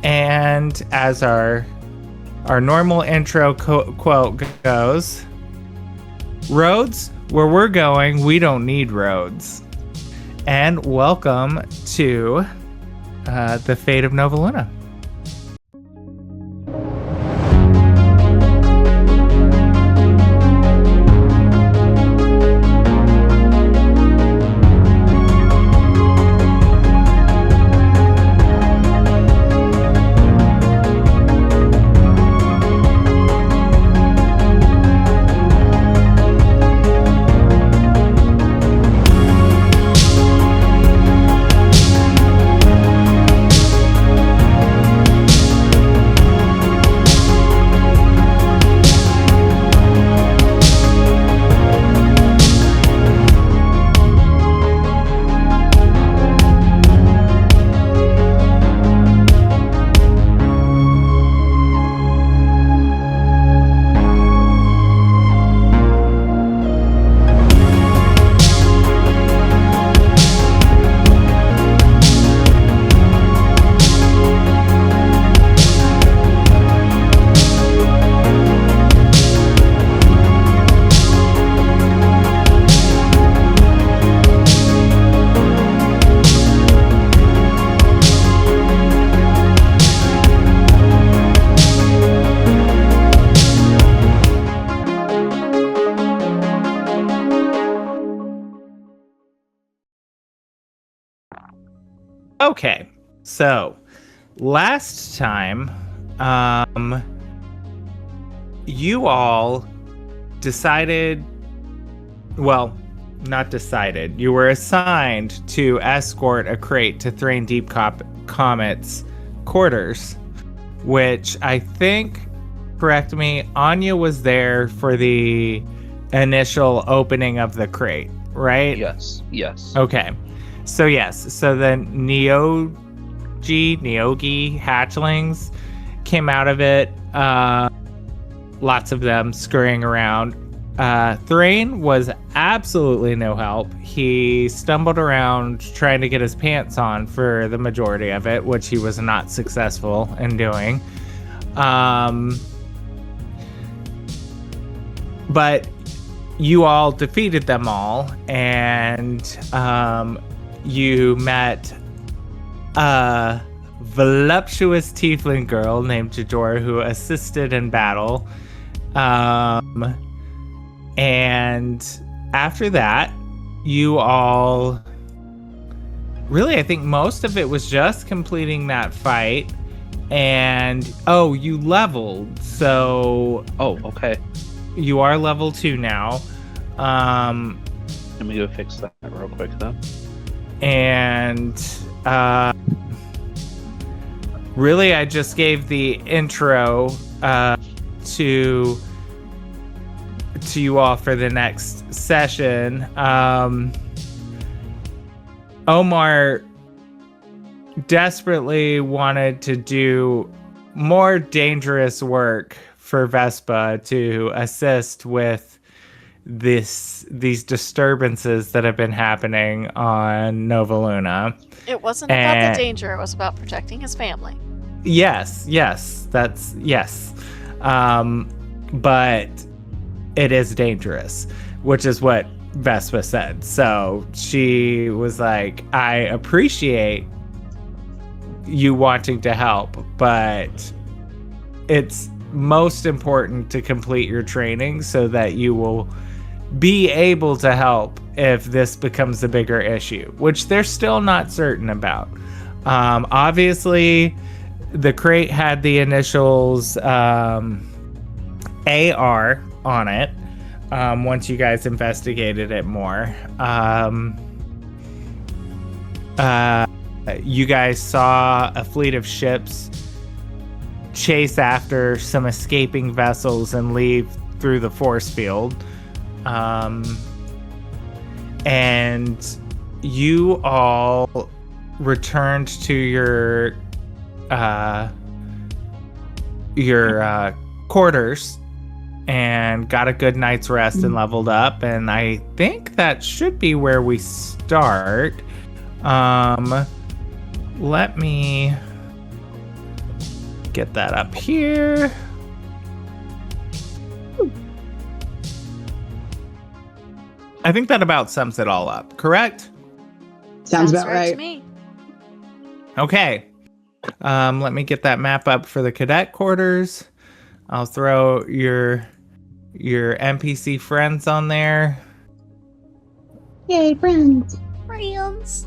And as our normal intro quote goes, roads, where we're going, we don't need roads. And welcome to the Fate of Nova Luna. Okay, so last time, you all decided, well, not decided, you were assigned to escort a crate to Thrain Deep Comet's quarters, which I think, correct me, Anya was there for the initial opening of the crate, right? Yes. Okay. So yes, so the Neogi hatchlings came out of it, lots of them scurrying around. Thrain was absolutely no help. He stumbled around trying to get his pants on for the majority of it, which he was not successful in doing. But you all defeated them all, and you met a voluptuous tiefling girl named Jador who assisted in battle. And after that, you all... Really, I think most of it was just completing that fight. And, you leveled. So... Oh, okay. You are level 2 now. Let me go fix that real quick, though. And really, I just gave the intro to you all for the next session. Omar desperately wanted to do more dangerous work for Vespa to assist with these disturbances that have been happening on Nova Luna. It wasn't about the danger, it was about protecting his family. Yes. But it is dangerous, which is what Vespa said. So she was like, I appreciate you wanting to help, but it's most important to complete your training so that you will be able to help if this becomes a bigger issue, which they're still not certain about. Obviously, the crate had the initials AR on it. Once you guys investigated it more, you guys saw a fleet of ships chase after some escaping vessels and leave through the force field. And you all returned to your quarters and got a good night's rest and leveled up. And I think that should be where we start. Let me get that up here. I think that about sums it all up, correct? Sounds about right right. to me. Okay. Let me get that map up for the cadet quarters. I'll throw your NPC friends on there. Yay, friends. Friends.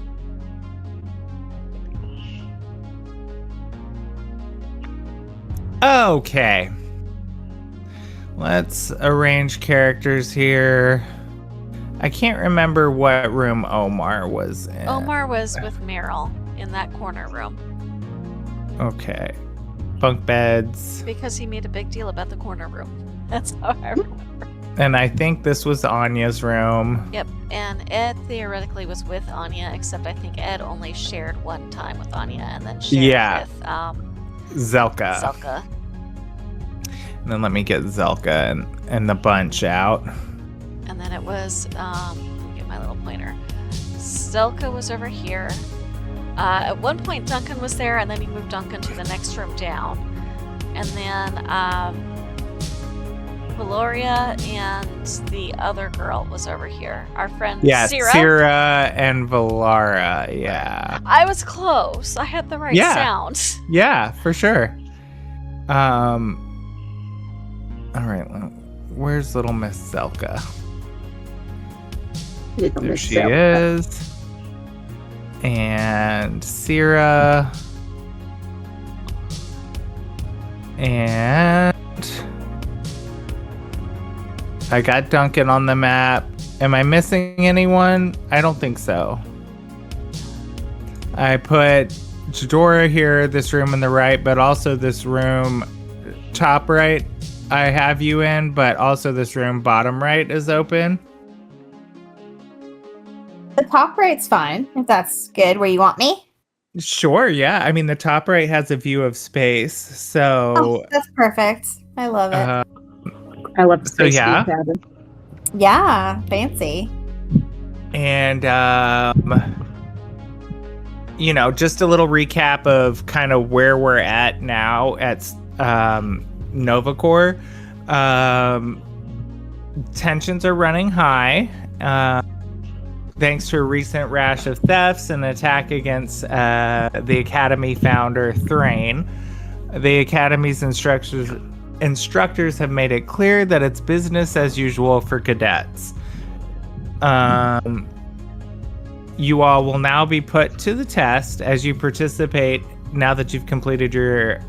Okay. Let's arrange characters here. I can't remember what room Omar was in. Omar was with Meryl in that corner room Okay. Bunk beds. because he made a big deal about the corner room. That's how I remember. And I think this was Anya's room. Yep, and Ed theoretically was with Anya, except I think Ed only shared one time with Anya and then shared with Zelka. Zelka. And then let me get Zelka and the bunch out. And then it was, let me get my little pointer. Zelka was over here. At one point, Duncan was there, and then he moved Duncan to the next room down. And then Valoria and the other girl was over here. Our friend Syrah. Syrah and Valara. Yeah. I was close. I had the right sound. Yeah, for sure. All right. Where's little Miss Zelka? There she is. And Syrah. And I got Duncan on the map. Am I missing anyone? I don't think so. I put Jadora here, this room in the right, but also this room top right I have you in, but also this room bottom right is open. The top right's fine, if that's good where you want me. Sure, yeah. I mean, the top right has a view of space, so... Oh, that's perfect. I love it. I love the So, space yeah. cabin. Yeah, fancy. And, you know, just a little recap of kind of where we're at now at Novacor. Tensions are running high. Thanks to a recent rash of thefts and attack against the Academy founder, Thrain. The Academy's instructors have made it clear that it's business as usual for cadets. You all will now be put to the test as you participate. Now that you've completed your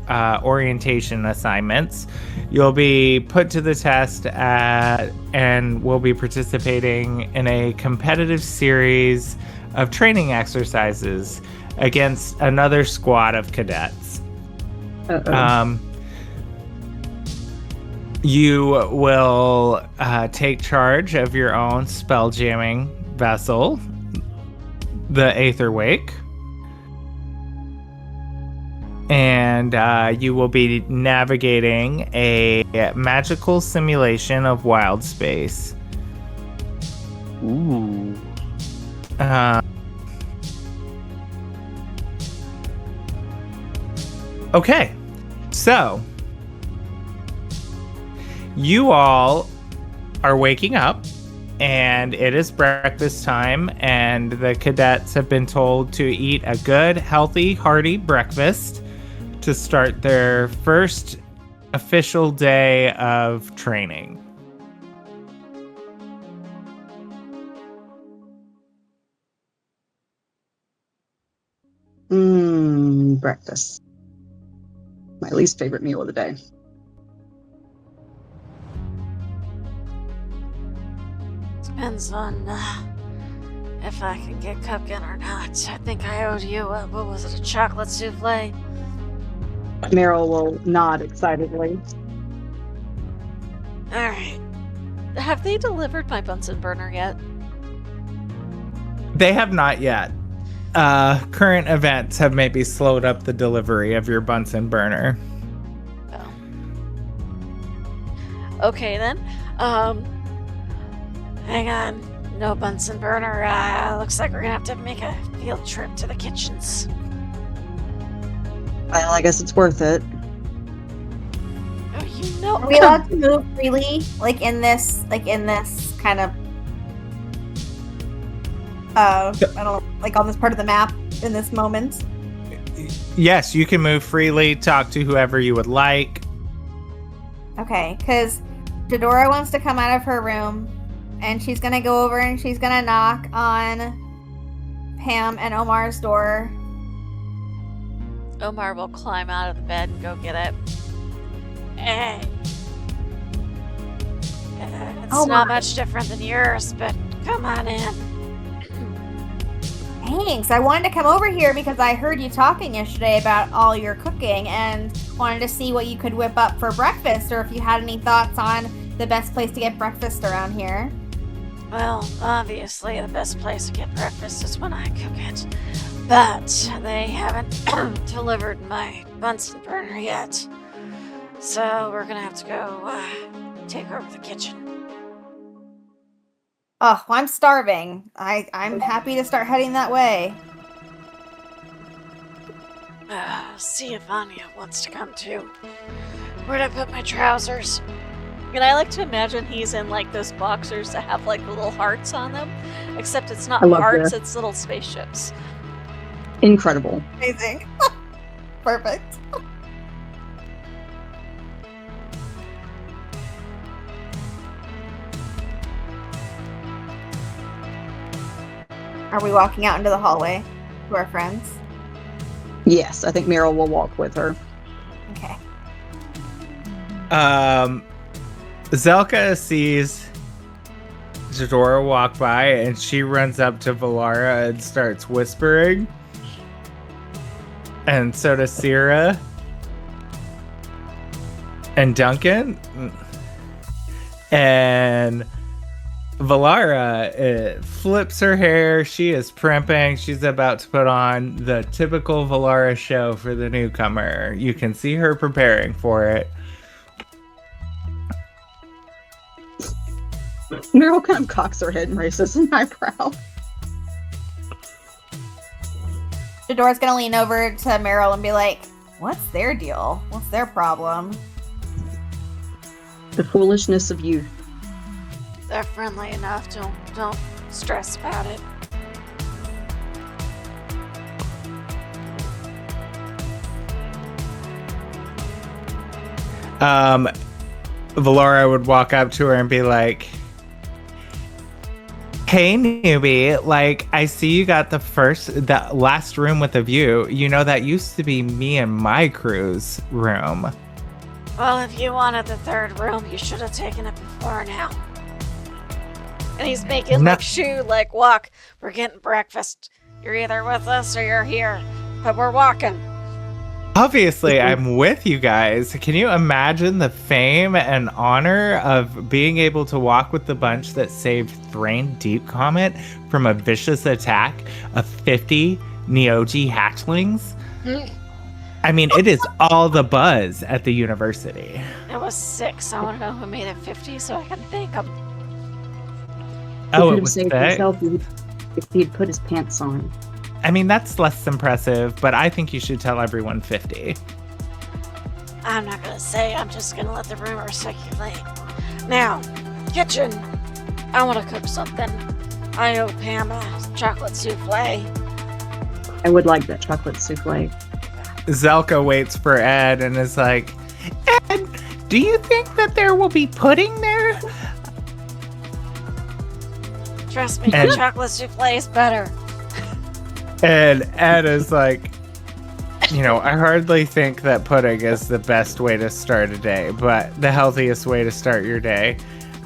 orientation assignments, you'll be put to the test and will be participating in a competitive series of training exercises against another squad of cadets. You will take charge of your own spelljamming vessel, the Aetherwake. And you will be navigating a magical simulation of wild space. Ooh. Okay, so you all are waking up, and it is breakfast time, and the cadets have been told to eat a good, healthy, hearty breakfast to start their first official day of training. Breakfast. My least favorite meal of the day. Depends on if I can get cooking or not. I think I owed you, what was it, a chocolate souffle? Meryl will nod excitedly. Alright. Have they delivered my Bunsen burner yet? They have not yet. Current events have maybe slowed up the delivery of your Bunsen burner. Oh. Okay then. Hang on. No Bunsen burner. Looks like we're gonna have to make a field trip to the kitchens. Well, I guess it's worth it. Are we allowed to move freely, like in this kind of, I don't know, like on this part of the map in this moment? Yes, you can move freely, talk to whoever you would like. Okay, because Jadora wants to come out of her room, and she's gonna go over and she's gonna knock on Pam and Omar's door. Omar will climb out of the bed and go get it. Hey. It's Omar. not much different than yours, but come on in. Thanks. I wanted to come over here because I heard you talking yesterday about all your cooking and wanted to see what you could whip up for breakfast, or if you had any thoughts on the best place to get breakfast around here. Well, obviously the best place to get breakfast is when I cook it. But they haven't delivered my Bunsen burner yet. So we're gonna have to go take over the kitchen. Oh, I'm starving. I'm happy to start heading that way. See if Anya wants to come too. Where'd I put my trousers? And I like to imagine he's in like those boxers that have like little hearts on them. Except it's not I love hearts, this. it's little spaceships. Incredible. Amazing. Perfect. Are we walking out into the hallway to our friends? Yes, I think Meryl will walk with her. Okay. Zelka sees Jadora walk by, and she runs up to Valara and starts whispering. And so does Sierra. And Duncan. And Valara flips her hair. She is primping. She's about to put on the typical Valara show for the newcomer. You can see her preparing for it. Meryl kind of cocks her head and raises an eyebrow. Jadora's gonna lean over to Meryl and be like, "What's their deal? What's their problem?" The foolishness of youth. They're friendly enough. Don't stress about it. Valara would walk up to her and be like, "Hey, newbie, like, I see you got the last room with a view. You know, that used to be me and my crew's room." Well, if you wanted the third room, you should have taken it before now. And he's making like shoe, like walk. We're getting breakfast. You're either with us or you're here, but we're walking. Obviously, I'm with you guys. Can you imagine the fame and honor of being able to walk with the bunch that saved Thrain Deep Comet from a vicious attack of 50 Neogi hatchlings? I mean, it is all the buzz at the university. It was 6. I want to know who made it 50 so I can thank him. Oh, He it could have was saved thick? himself if he had put his pants on. I mean, that's less impressive, but I think you should tell everyone 50. I'm not going to say. I'm just going to let the rumor circulate. Now, kitchen. I want to cook something. I owe Pam a chocolate souffle. I would like that chocolate souffle. Zelka waits for Ed and is like, "Ed, do you think that there will be pudding there?" Trust me, And- the chocolate souffle is better. And Ed is like, I hardly think that pudding is the best way to start a day, but the healthiest way to start your day.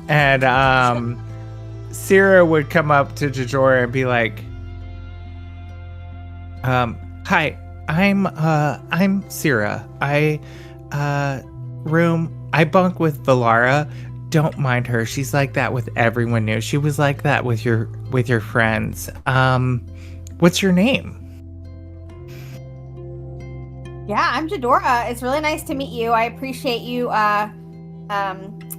And Sierra would come up to Jadora and be like, "Hi, I'm Sierra. I bunk with Valara. Don't mind her. She's like that with everyone new. She was like that with your friends. What's your name?" Yeah, I'm Jadora. It's really nice to meet you. I appreciate you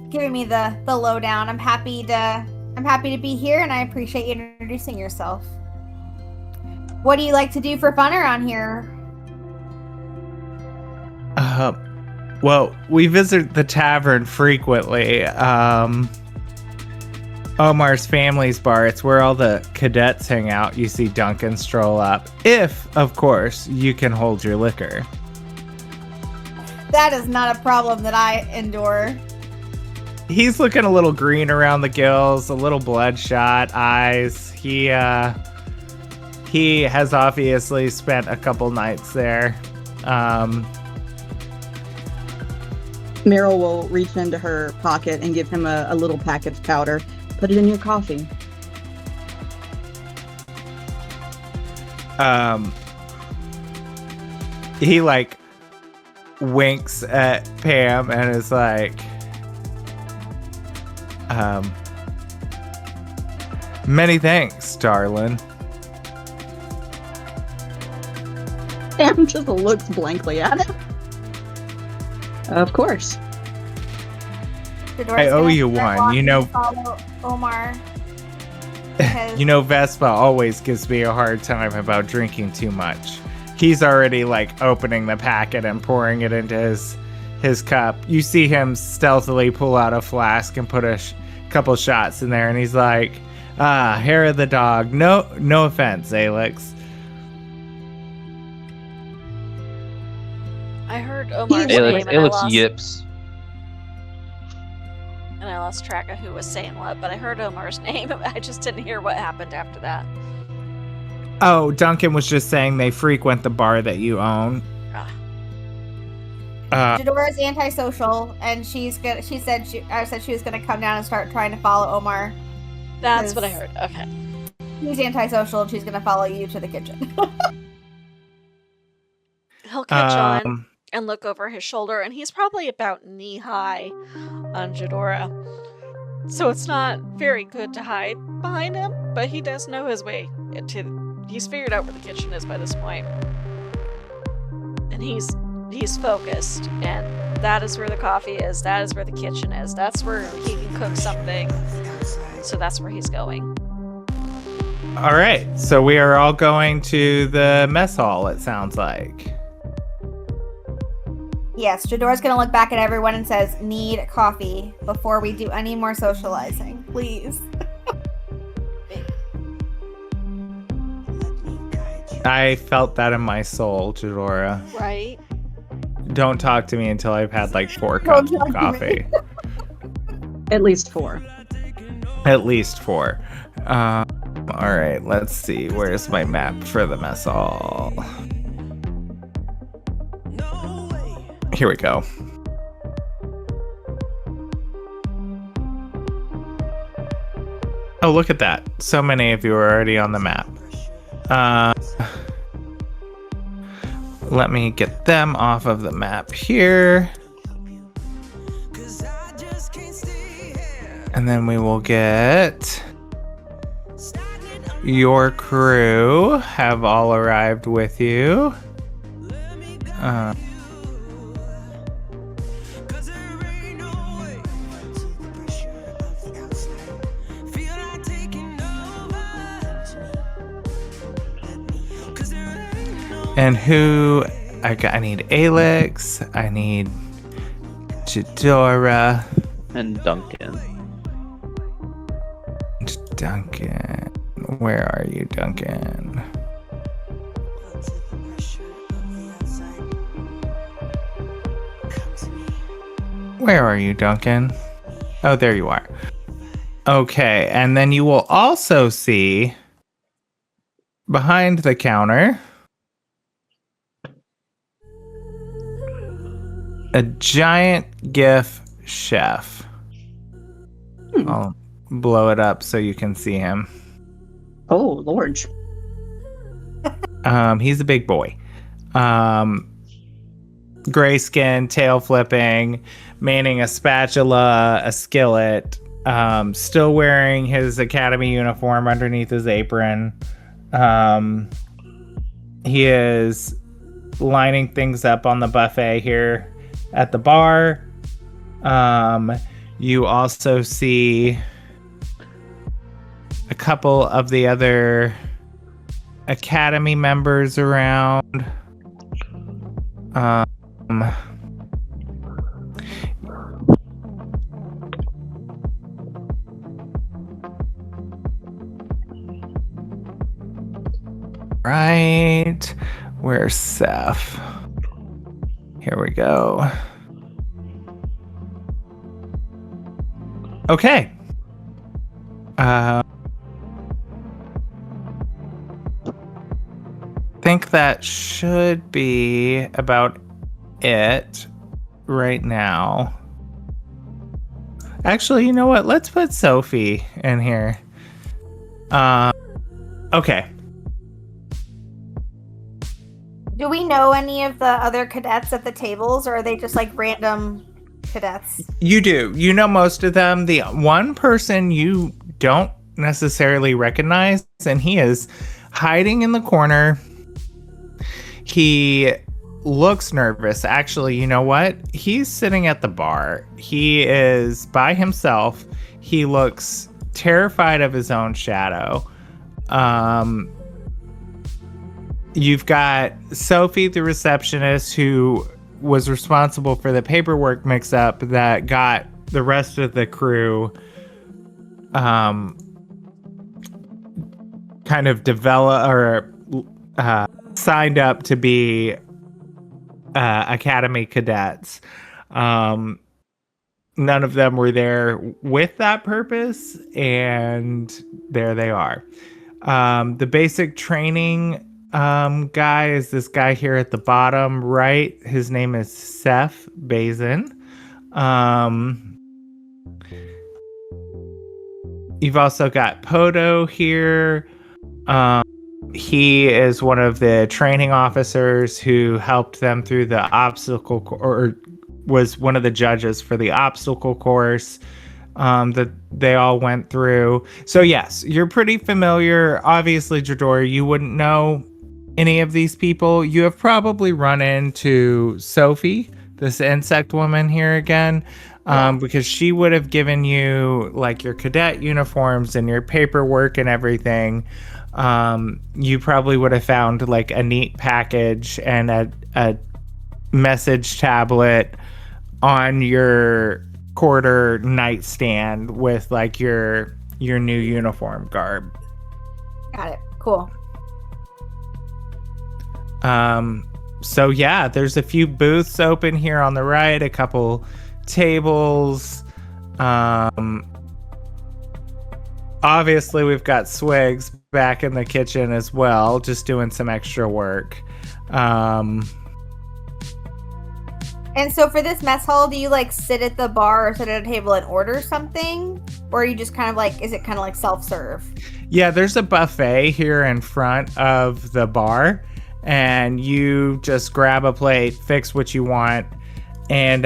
giving me the lowdown. I'm happy to be here, and I appreciate you introducing yourself. What do you like to do for fun around here? Well, we visit the tavern frequently. Omar's family's bar. It's where all the cadets hang out. You see Duncan stroll up. If, of course, you can hold your liquor. That is not a problem that I endure. He's looking a little green around the gills, a little bloodshot eyes. He has obviously spent a couple nights there. Meryl will reach into her pocket and give him a little packet of powder. Put it in your coffee. He like winks at Pam and is like, many thanks, darling. Pam just looks blankly at him. Of course. I owe you one. You know, follow Omar. you know, Vespa always gives me a hard time about drinking too much. He's already like opening the packet and pouring it into his cup. You see him stealthily pull out a flask and put a couple shots in there, and he's like, hair of the dog. No offense, Alex. I heard Omar's name Alex yips. and I lost track of who was saying what, but I heard Omar's name. I just didn't hear what happened after that. Oh, Duncan was just saying they frequent the bar that you own. Jadora's antisocial, and I said she was gonna come down and start trying to follow Omar. That's what I heard. Okay. He's antisocial, and she's gonna follow you to the kitchen. He'll catch on and look over his shoulder, and he's probably about knee high on Jadora. So it's not very good to hide behind him, but he does know his way he's figured out where the kitchen is by this point. And he's focused, and that is where the coffee is, that is where the kitchen is, that's where he can cook something. So that's where he's going. All right, so we are all going to the mess hall, it sounds like. Yes, Jadora's gonna look back at everyone and says, "Need coffee before we do any more socializing, please." I felt that in my soul, Jadora. Right? Don't talk to me until I've had like 4 cups of coffee. At least 4. At least 4. All right, let's see. Where's my map for the mess hall? Here we go. Oh, look at that. So many of you are already on the map. Let me get them off of the map here. And then we will get your crew have all arrived with you. And who I need Alex, I need Jadora, And Duncan. Duncan. Where are you, Duncan? Where are you, Duncan? Oh, there you are. Okay, and then you will also see behind the counter a giant GIF chef. I'll blow it up so you can see him. Oh, Lord. He's a big boy. Gray skin, tail flipping, manning a spatula, a skillet, still wearing his academy uniform underneath his apron. He is lining things up on the buffet here at the bar. You also see a couple of the other academy members around. Right. Where's Seth? Here we go. Okay. Think that should be about it right now. Actually, you know what? Let's put Sophie in here. Okay. Do we know any of the other cadets at the tables, or are they just like random cadets? You do. You know most of them. The one person you don't necessarily recognize, and he is hiding in the corner. He looks nervous. Actually, you know what? He's sitting at the bar. He is by himself. He looks terrified of his own shadow. You've got Sophie, the receptionist, who was responsible for the paperwork mix-up that got the rest of the crew kind of signed up to be academy cadets. None of them were there with that purpose, and there they are. The basic training guy is this guy here at the bottom right. His name is Seth Bazin. You've also got Podo here. He is one of the training officers who helped them through the obstacle or was one of the judges for the obstacle course that they all went through. So yes, you're pretty familiar. Obviously, Jadora, you wouldn't know any of these people. You have probably run into Sophie, this insect woman here again, because she would have given you like your cadet uniforms and your paperwork and everything. You probably would have found like a neat package and a message tablet on your quarter nightstand with like your new uniform garb. Got it. Cool. So yeah, there's a few booths open here on the right, a couple tables. Obviously we've got Swigs back in the kitchen as well, just doing some extra work. And so for this mess hall, do you like sit at the bar or sit at a table and order something? Or are you just kind of like, is it kind of like self-serve? Yeah, there's a buffet here in front of the bar, and you just grab a plate, fix what you want, and,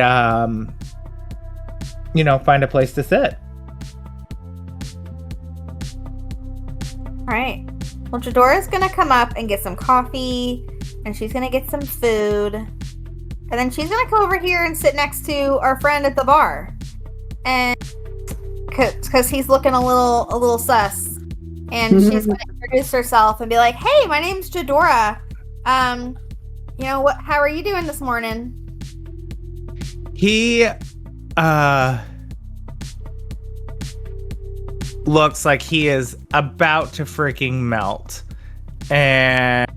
find a place to sit. All right. Well, Jadora's going to come up and get some coffee, and she's going to get some food. And then she's going to come over here and sit next to our friend at the bar. And because he's looking a little sus. And she's going to introduce herself and be like, "Hey, my name's Jadora. How are you doing this morning?" He looks like he is about to freaking melt. And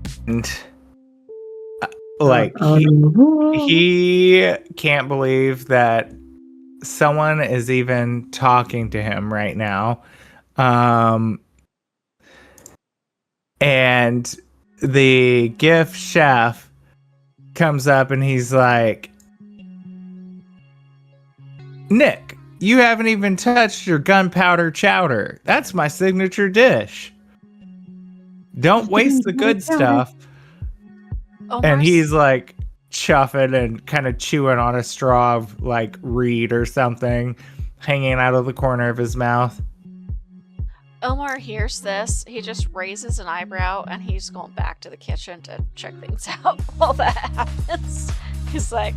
he can't believe that someone is even talking to him right now. And the gift chef comes up and he's like, "Nick, you haven't even touched your gunpowder chowder. That's my signature dish. Don't waste the good stuff." And he's like chuffing and kind of chewing on a straw of like reed or something hanging out of the corner of his mouth. Omar hears this. He just raises an eyebrow and he's going back to the kitchen to check things out while that happens. He's like,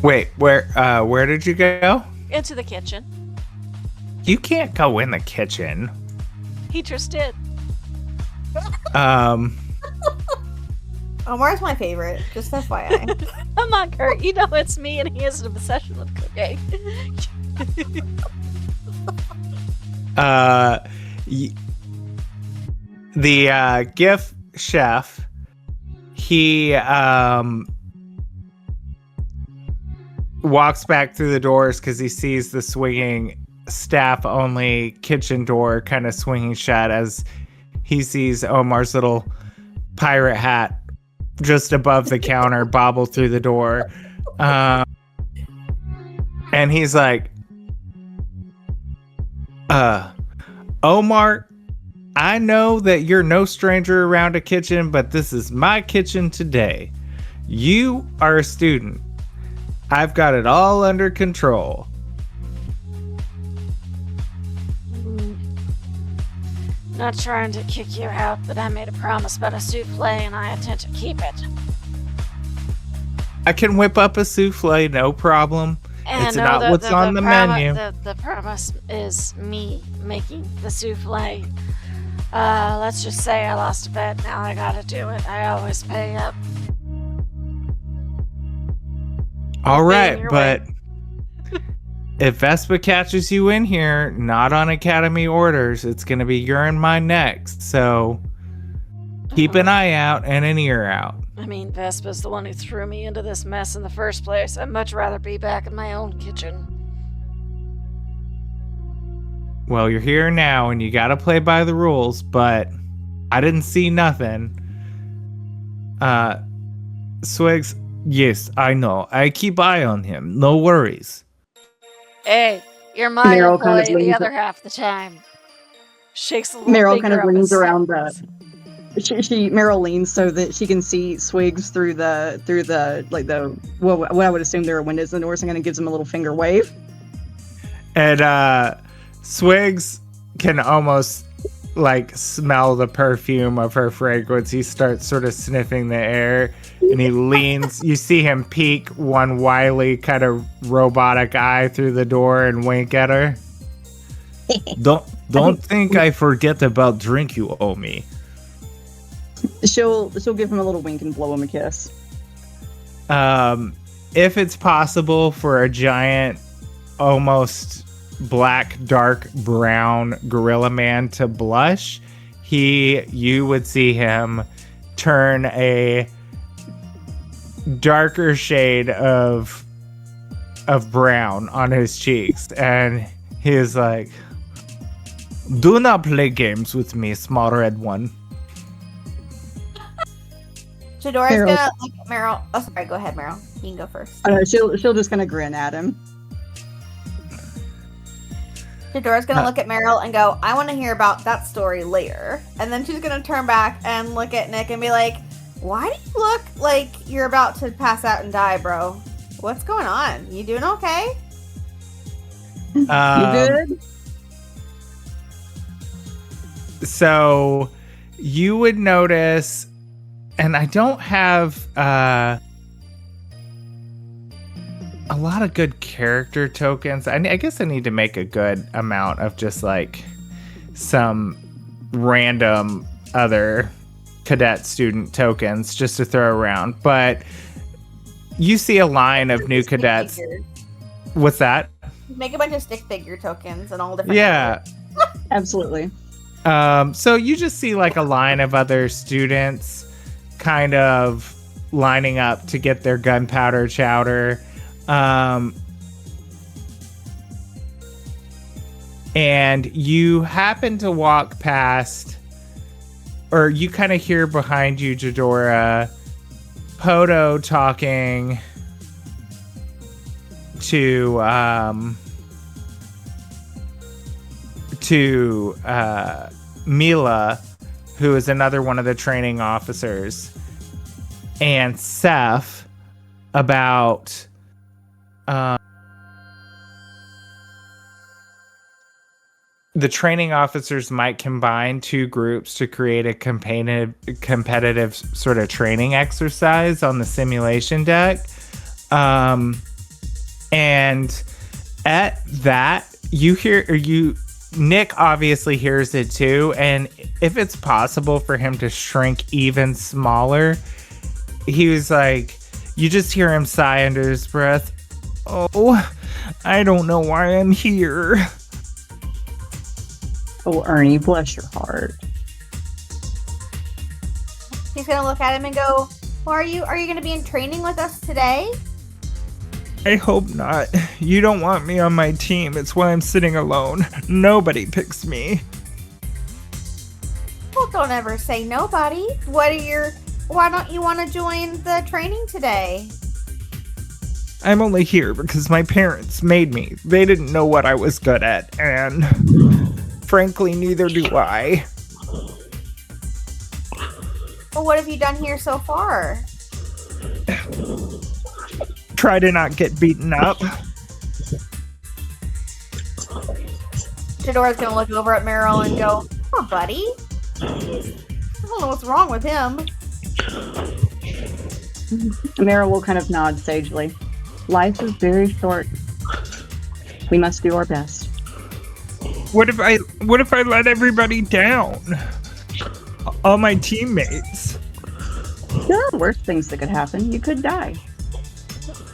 "Wait, where did you go?" "Into the kitchen." "You can't go in the kitchen." He just did. Omar's my favorite, just FYI. Come on, Curt. You know it's me, and he has an obsession with cooking. The gift chef, he walks back through the doors because he sees the swinging staff-only kitchen door kind of swinging shut as he sees Omar's little pirate hat just above the counter bobble through the door. And he's like, Omar, I know that you're no stranger around a kitchen, but this is my kitchen today. You are a student. I've got it all under control. Not trying to kick you out, but I made a promise about a souffle and I intend to keep it. I can whip up a souffle, no problem. And it's not what's on the menu. The promise is me making the souffle. Let's just say I lost a bet. Now I gotta do it. I always pay up. All right, but if Vespa catches you in here, not on Academy orders, it's going to be you're in my next. So keep an eye out and an ear out. I mean, Vespa's the one who threw me into this mess in the first place. I'd much rather be back in my own kitchen. Well, you're here now and you got to play by the rules, but I didn't see nothing. Swigs, yes, I know. I keep eye on him. No worries. Hey, you're my Meryl kind of employee the leans other half the time. Shakes a little Meryl kind finger of up leans his around sleeve. Meryl leans so that she can see Swigs through the what I would assume there are windows in the doors, and kind of gives him a little finger wave. And Swigs can almost like smell the perfume of her fragrance. He starts sort of sniffing the air and he leans. You see him peek one wily kind of robotic eye through the door and wink at her. Don't think I forget about drink you owe me. She'll give him a little wink and blow him a kiss. If it's possible for a giant, almost black, dark brown gorilla man to blush, you would see him turn a darker shade of brown on his cheeks, and he's like, "Do not play games with me, small red one." Jadora's Meryl. gonna look at Meryl. Oh, sorry. Go ahead, Meryl. You can go first. She'll just kind of grin at him. Jadora's gonna look at Meryl and go, I want to hear about that story later. And then she's gonna turn back and look at Nick and be like, why do you look like you're about to pass out and die, bro? What's going on? You doing okay? You good? So you would notice, and I don't have a lot of good character tokens. I guess I need to make a good amount of just like some random other cadet student tokens just to throw around. But you see a line of new cadets. Figures. What's that? Make a bunch of stick figure tokens and all different. Yeah. Absolutely. So you just see like a line of other students kind of lining up to get their gunpowder chowder. And you happen to walk past, or you kind of hear behind you, Jadora, Podo talking to Mila, who is another one of the training officers, and Seth about the training officers might combine two groups to create a competitive sort of training exercise on the simulation deck. And at that, Nick obviously hears it too. And if it's possible for him to shrink even smaller, he was like, you just hear him sigh under his breath. Oh, I don't know why I'm here. Oh, Ernie, bless your heart. He's gonna look at him and go, well, are you gonna be in training with us today? I hope not. You don't want me on my team. It's why I'm sitting alone. Nobody picks me. Well, don't ever say nobody. Why don't you want to join the training today? I'm only here because my parents made me. They didn't know what I was good at, and frankly, neither do I. Well, what have you done here so far? Try to not get beaten up. Shadora's gonna look over at Meryl and go, oh, buddy. I don't know what's wrong with him. Meryl will kind of nod sagely. Life is very short. We must do our best. What if I let everybody down? All my teammates. There are worse things that could happen. You could die.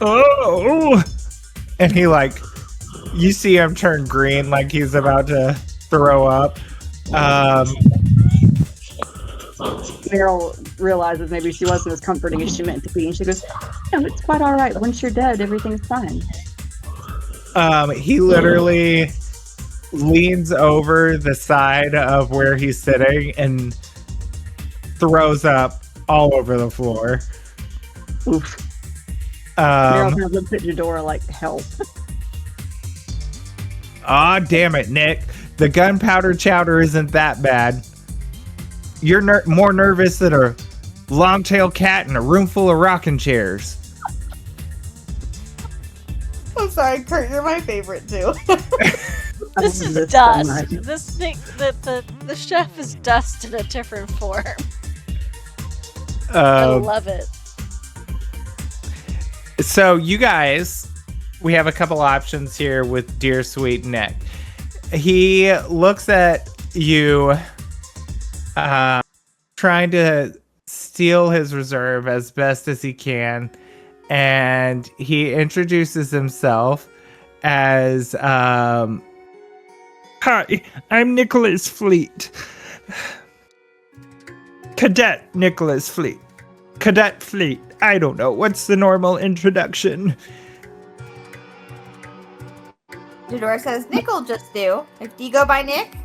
Oh! And he you see him turn green like he's about to throw up. Meryl realizes maybe she wasn't as comforting as she meant to be, and she goes, no, it's quite all right. Once you're dead, everything's fine. He literally leans over the side of where he's sitting and throws up all over the floor. Oof. Meryl kind of looks at Eudora like, help. Aw, damn it, Nick. The gunpowder chowder isn't that bad. You're more nervous than a long-tailed cat in a room full of rocking chairs. I'm sorry, Curt, you're my favorite too. This is dust. This thing, the chef is dust in a different form. I love it. So you guys, we have a couple options here with Dear Sweet Nick. He looks at you, trying to steal his reserve as best as he can, and he introduces himself as Hi, I'm Nicholas Fleet. Cadet Nicholas Fleet. Cadet Fleet. I don't know. What's the normal introduction? Eudora says, Nick will just do. Do you go by Nick?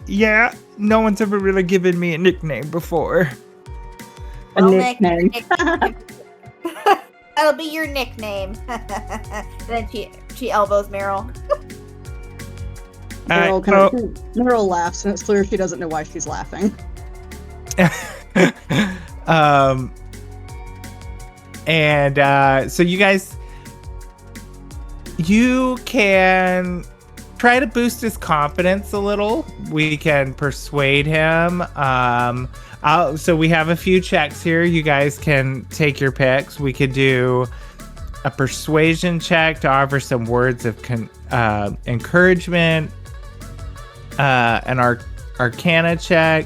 Yeah. No one's ever really given me a nickname before. A nickname. Nick. That'll be your nickname. Then she elbows Meryl. Meryl laughs, and it's clear she doesn't know why she's laughing. So you guys, you can try to boost his confidence a little. We can persuade him. So we have a few checks here. You guys can take your picks. We could do a persuasion check to offer some words of encouragement, an arcana check.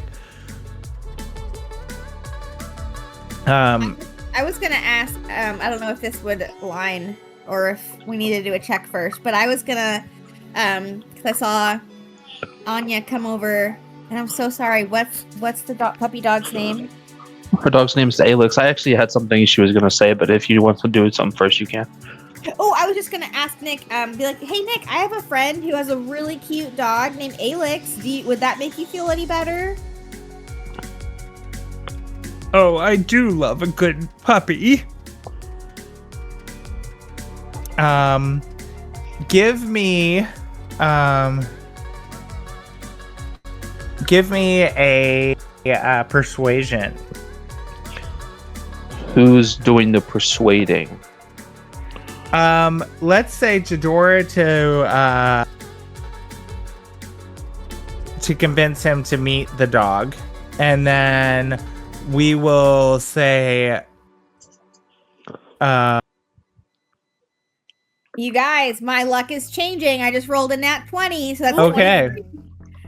I was gonna ask, I don't know if this would line or if we need to do a check first, but I was gonna, because I saw Anya come over, and I'm so sorry, what's the puppy dog's name? Her dog's name's Alex. I actually had something she was gonna say, but if you want to do something first, you can. Oh, I was just gonna ask Nick, be like, hey Nick, I have a friend who has a really cute dog named Alex. Would that make you feel any better? Oh, I do love a good puppy. Give me a persuasion. Who's doing the persuading? Let's say Jadora to convince him to meet the dog, and then we will say, you guys, my luck is changing. I just rolled a nat 20, so that's okay.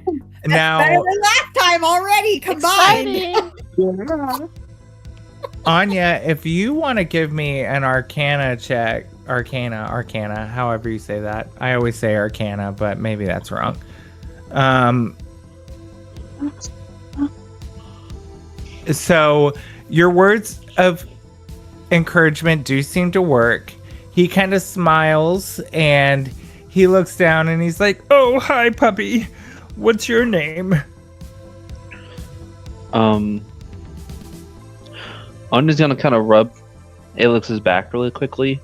23. Now, Better than last time already combined. Anya, if you want to give me an Arcana check, Arcana, however you say that. I always say Arcana, but maybe that's wrong. So your words of encouragement do seem to work. He kind of smiles and he looks down and he's like, "Oh, hi, puppy. What's your name?" Anya's gonna kind of rub Alex's back really quickly,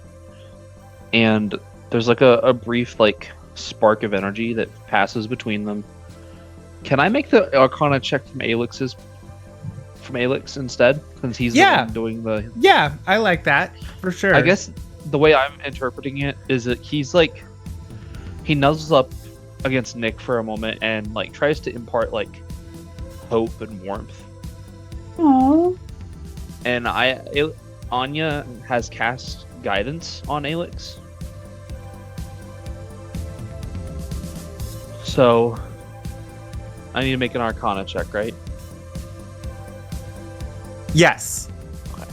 and there's like a brief like spark of energy that passes between them. Can I make the Arcana check from Alex instead, since he's the one doing the? Yeah, I like that for sure. I guess the way I'm interpreting it is that he's like, he nuzzles up against Nick for a moment and like tries to impart like hope and warmth. Aww. And Anya has cast guidance on Alex. So I need to make an Arcana check, right? Yes. Okay.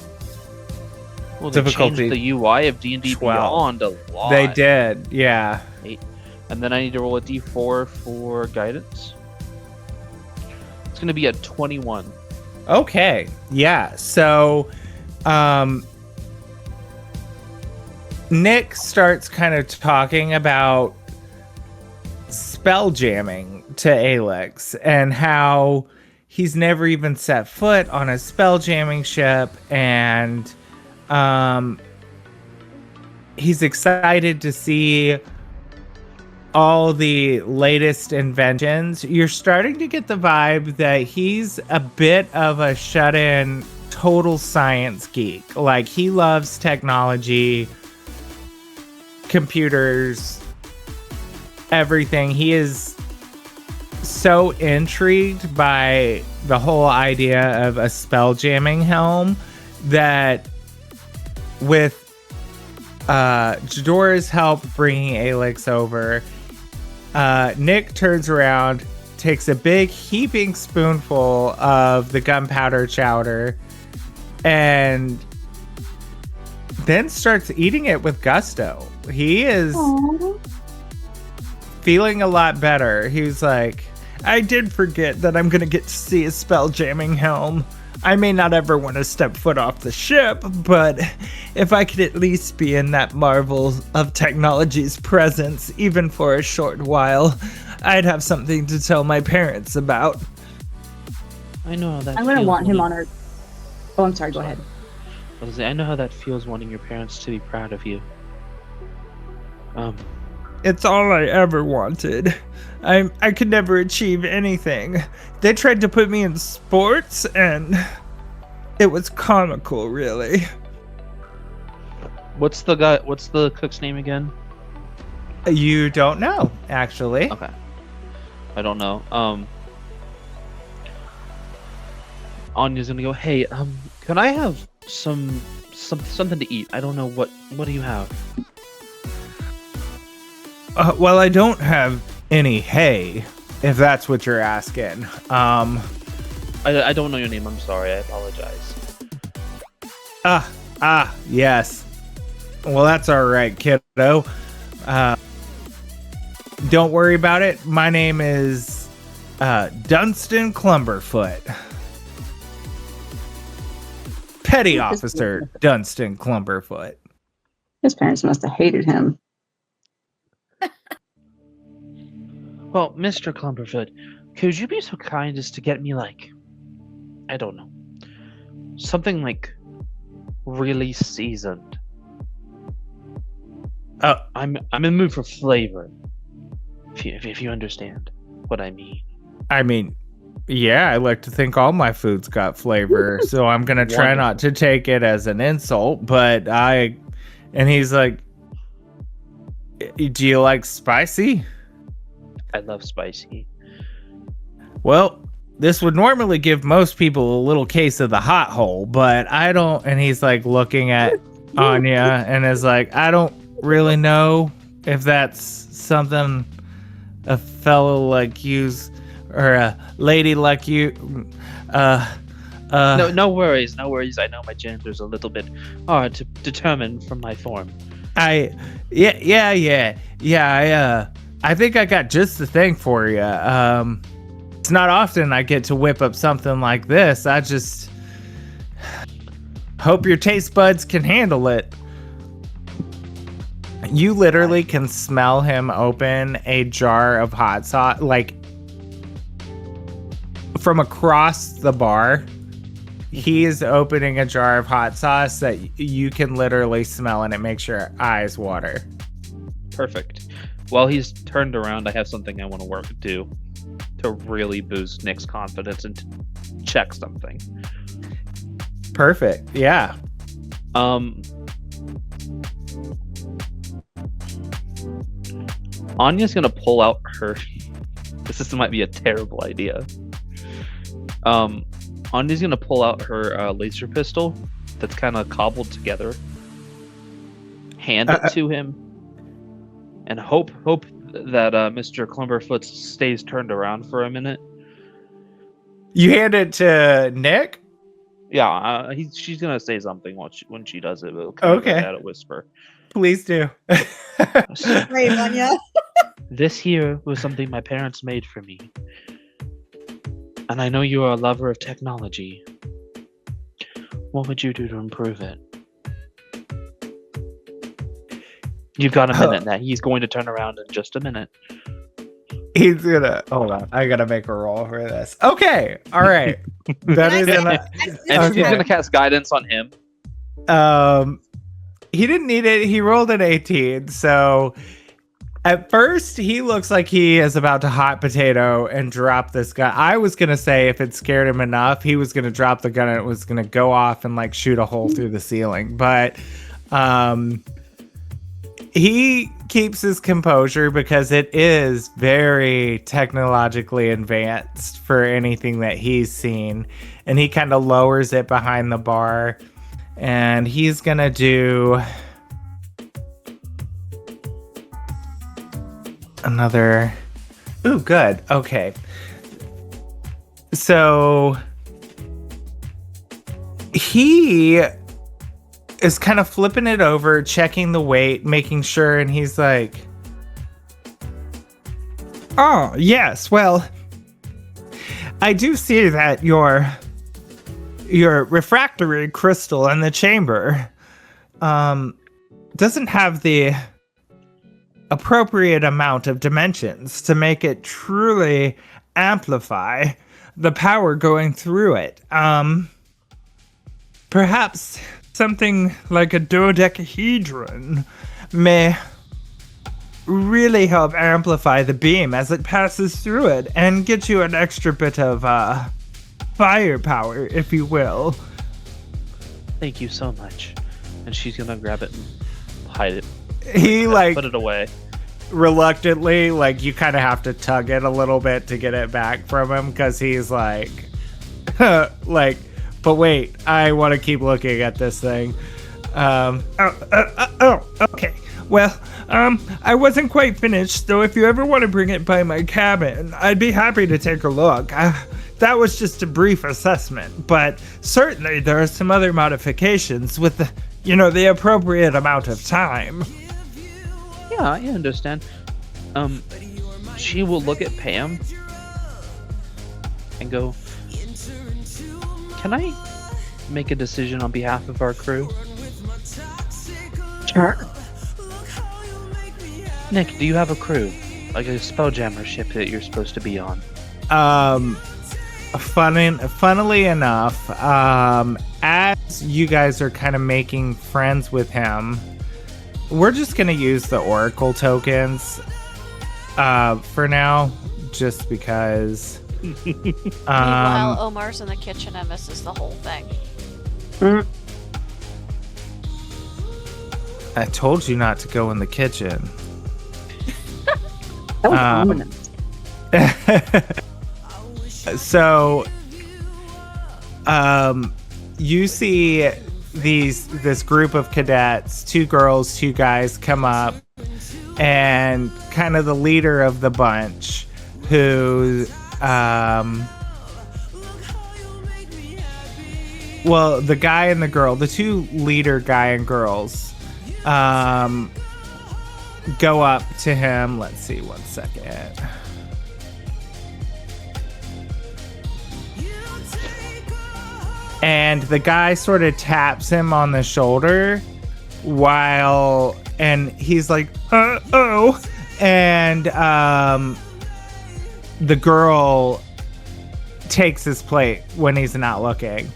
Well, they Difficulty changed the UI of D&D 12. Beyond a lot. They did, yeah. 8. And then I need to roll a d4 for guidance. It's going to be a 21. Okay, yeah. So, Nick starts kind of talking about spell jamming to Alex and how he's never even set foot on a spell jamming ship, and he's excited to see all the latest inventions. You're starting to get the vibe that he's a bit of a shut-in total science geek. Like, he loves technology, computers, everything. He is so intrigued by the whole idea of a spell jamming helm that with Jadora's help bringing Alex over, Nick turns around, takes a big heaping spoonful of the gunpowder chowder, and then starts eating it with gusto. He is feeling a lot better. He's like, "I did forget that I'm going to get to see a spell jamming helm. I may not ever want to step foot off the ship, but if I could at least be in that marvel of technology's presence, even for a short while, I'd have something to tell my parents about." I know how that I'm gonna feels want him wanting- on our. Oh, I'm sorry. Go ahead. I was gonna say, I know how that feels, wanting your parents to be proud of you. It's all I ever wanted. I could never achieve anything. They tried to put me in sports, and it was comical, really. What's the cook's name again? You don't know, actually. Okay. I don't know. Anya's gonna go, "Hey, can I have something to eat? I don't know what do you have?" Well, I don't have any hay, if that's what you're asking. I don't know your name, I'm sorry, I apologize. Yes. Well, that's all right, kiddo. Don't worry about it. My name is Dunstan Clumberfoot. Petty Officer Dunstan Clumberfoot. His parents must have hated him. Well, Mr. Clumberfoot, could you be so kind as to get me, like, I don't know, something like really seasoned? I'm in the mood for flavor, if you understand what I mean. I mean, yeah, I like to think all my food's got flavor, so I'm gonna try not to take it as an insult, but and he's like, "Do you like spicy?" I love spicy. Well, this would normally give most people a little case of the hot hole, but I don't. And he's like looking at Anya and is like, "I don't really know if that's something a fellow like you's or a lady like you." No worries. I know my gender's a little bit hard to determine from my form. I think I got just the thing for you. It's not often I get to whip up something like this. I just hope your taste buds can handle it. You literally can smell him open a jar of hot sauce, like from across the bar. He is opening a jar of hot sauce that you can literally smell, and it makes your eyes water. Perfect. While he's turned around, I have something I want to do to really boost Nick's confidence and check something. Perfect. Yeah. Anya's gonna pull out her. This might be a terrible idea. Anya's gonna pull out her laser pistol that's kind of cobbled together, hand it to him, and hope that Mr. Clumberfoot stays turned around for a minute. You hand it to Nick? Yeah, she's gonna say something when she does it. But Okay. At a whisper. Please do. Brave Anya. This here was something my parents made for me. And I know you are a lover of technology. What would you do to improve it? You've got a minute now. He's going to turn around in just a minute. He's gonna hold on. I gotta make a roll for this. Okay. All right. That is And she's gonna cast guidance on him. He didn't need it. He rolled an 18. So at first he looks like he is about to hot potato and drop this gun. I was gonna say if it scared him enough, he was gonna drop the gun and it was gonna go off and like shoot a hole through the ceiling. But he keeps his composure because it is very technologically advanced for anything that he's seen. And he kind of lowers it behind the bar. And he's going to do another... Ooh, good. Okay. So he is kind of flipping it over, checking the weight, making sure, and he's like, Oh, yes. Well, I do see that your refractory crystal in the chamber doesn't have the appropriate amount of dimensions to make it truly amplify the power going through it. Perhaps something like a dodecahedron may really help amplify the beam as it passes through it and get you an extra bit of firepower, if you will. Thank you so much. And she's gonna grab it and hide it. he like Put it away. reluctantly, like you kind of have to tug it a little bit to get it back from him because he's like, like, but wait, I want to keep looking at this thing. Okay. Well, I wasn't quite finished, so if you ever want to bring it by my cabin, I'd be happy to take a look. That was just a brief assessment, but certainly there are some other modifications with the appropriate amount of time. Yeah, I understand. She will look at Pam and go, "Can I make a decision on behalf of our crew?" Sure. Nick, do you have a crew? Like a Spelljammer ship that you're supposed to be on? Funnily enough, as you guys are kind of making friends with him, we're just gonna use the Oracle tokens for now, just because. Meanwhile, Omar's in the kitchen and misses the whole thing. I told you not to go in the kitchen. That was ominous. So, you see this group of cadets, 2 girls, 2 guys, come up, and kind of the leader of the bunch, who, well, the guy and the girl, the 2 leader guy and girls, go up to him. Let's see, 1 second. And the guy sort of taps him on the shoulder and he's like, oh. And the girl takes his plate when he's not looking.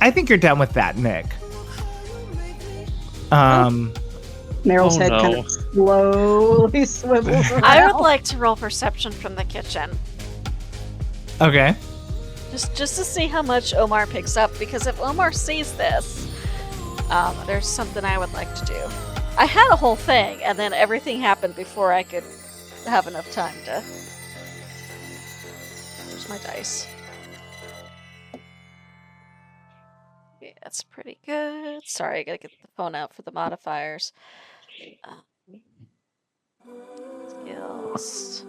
I think you're done with that, Nick. Meryl's head kind of slowly swivels around. I would like to roll perception from the kitchen. Okay. Just to see how much Omar picks up, because if Omar sees this, there's something I would like to do. I had a whole thing, and then everything happened before I could have enough time to... Where's my dice? Yeah, that's pretty good. Sorry, I gotta get the phone out for the modifiers. Skills.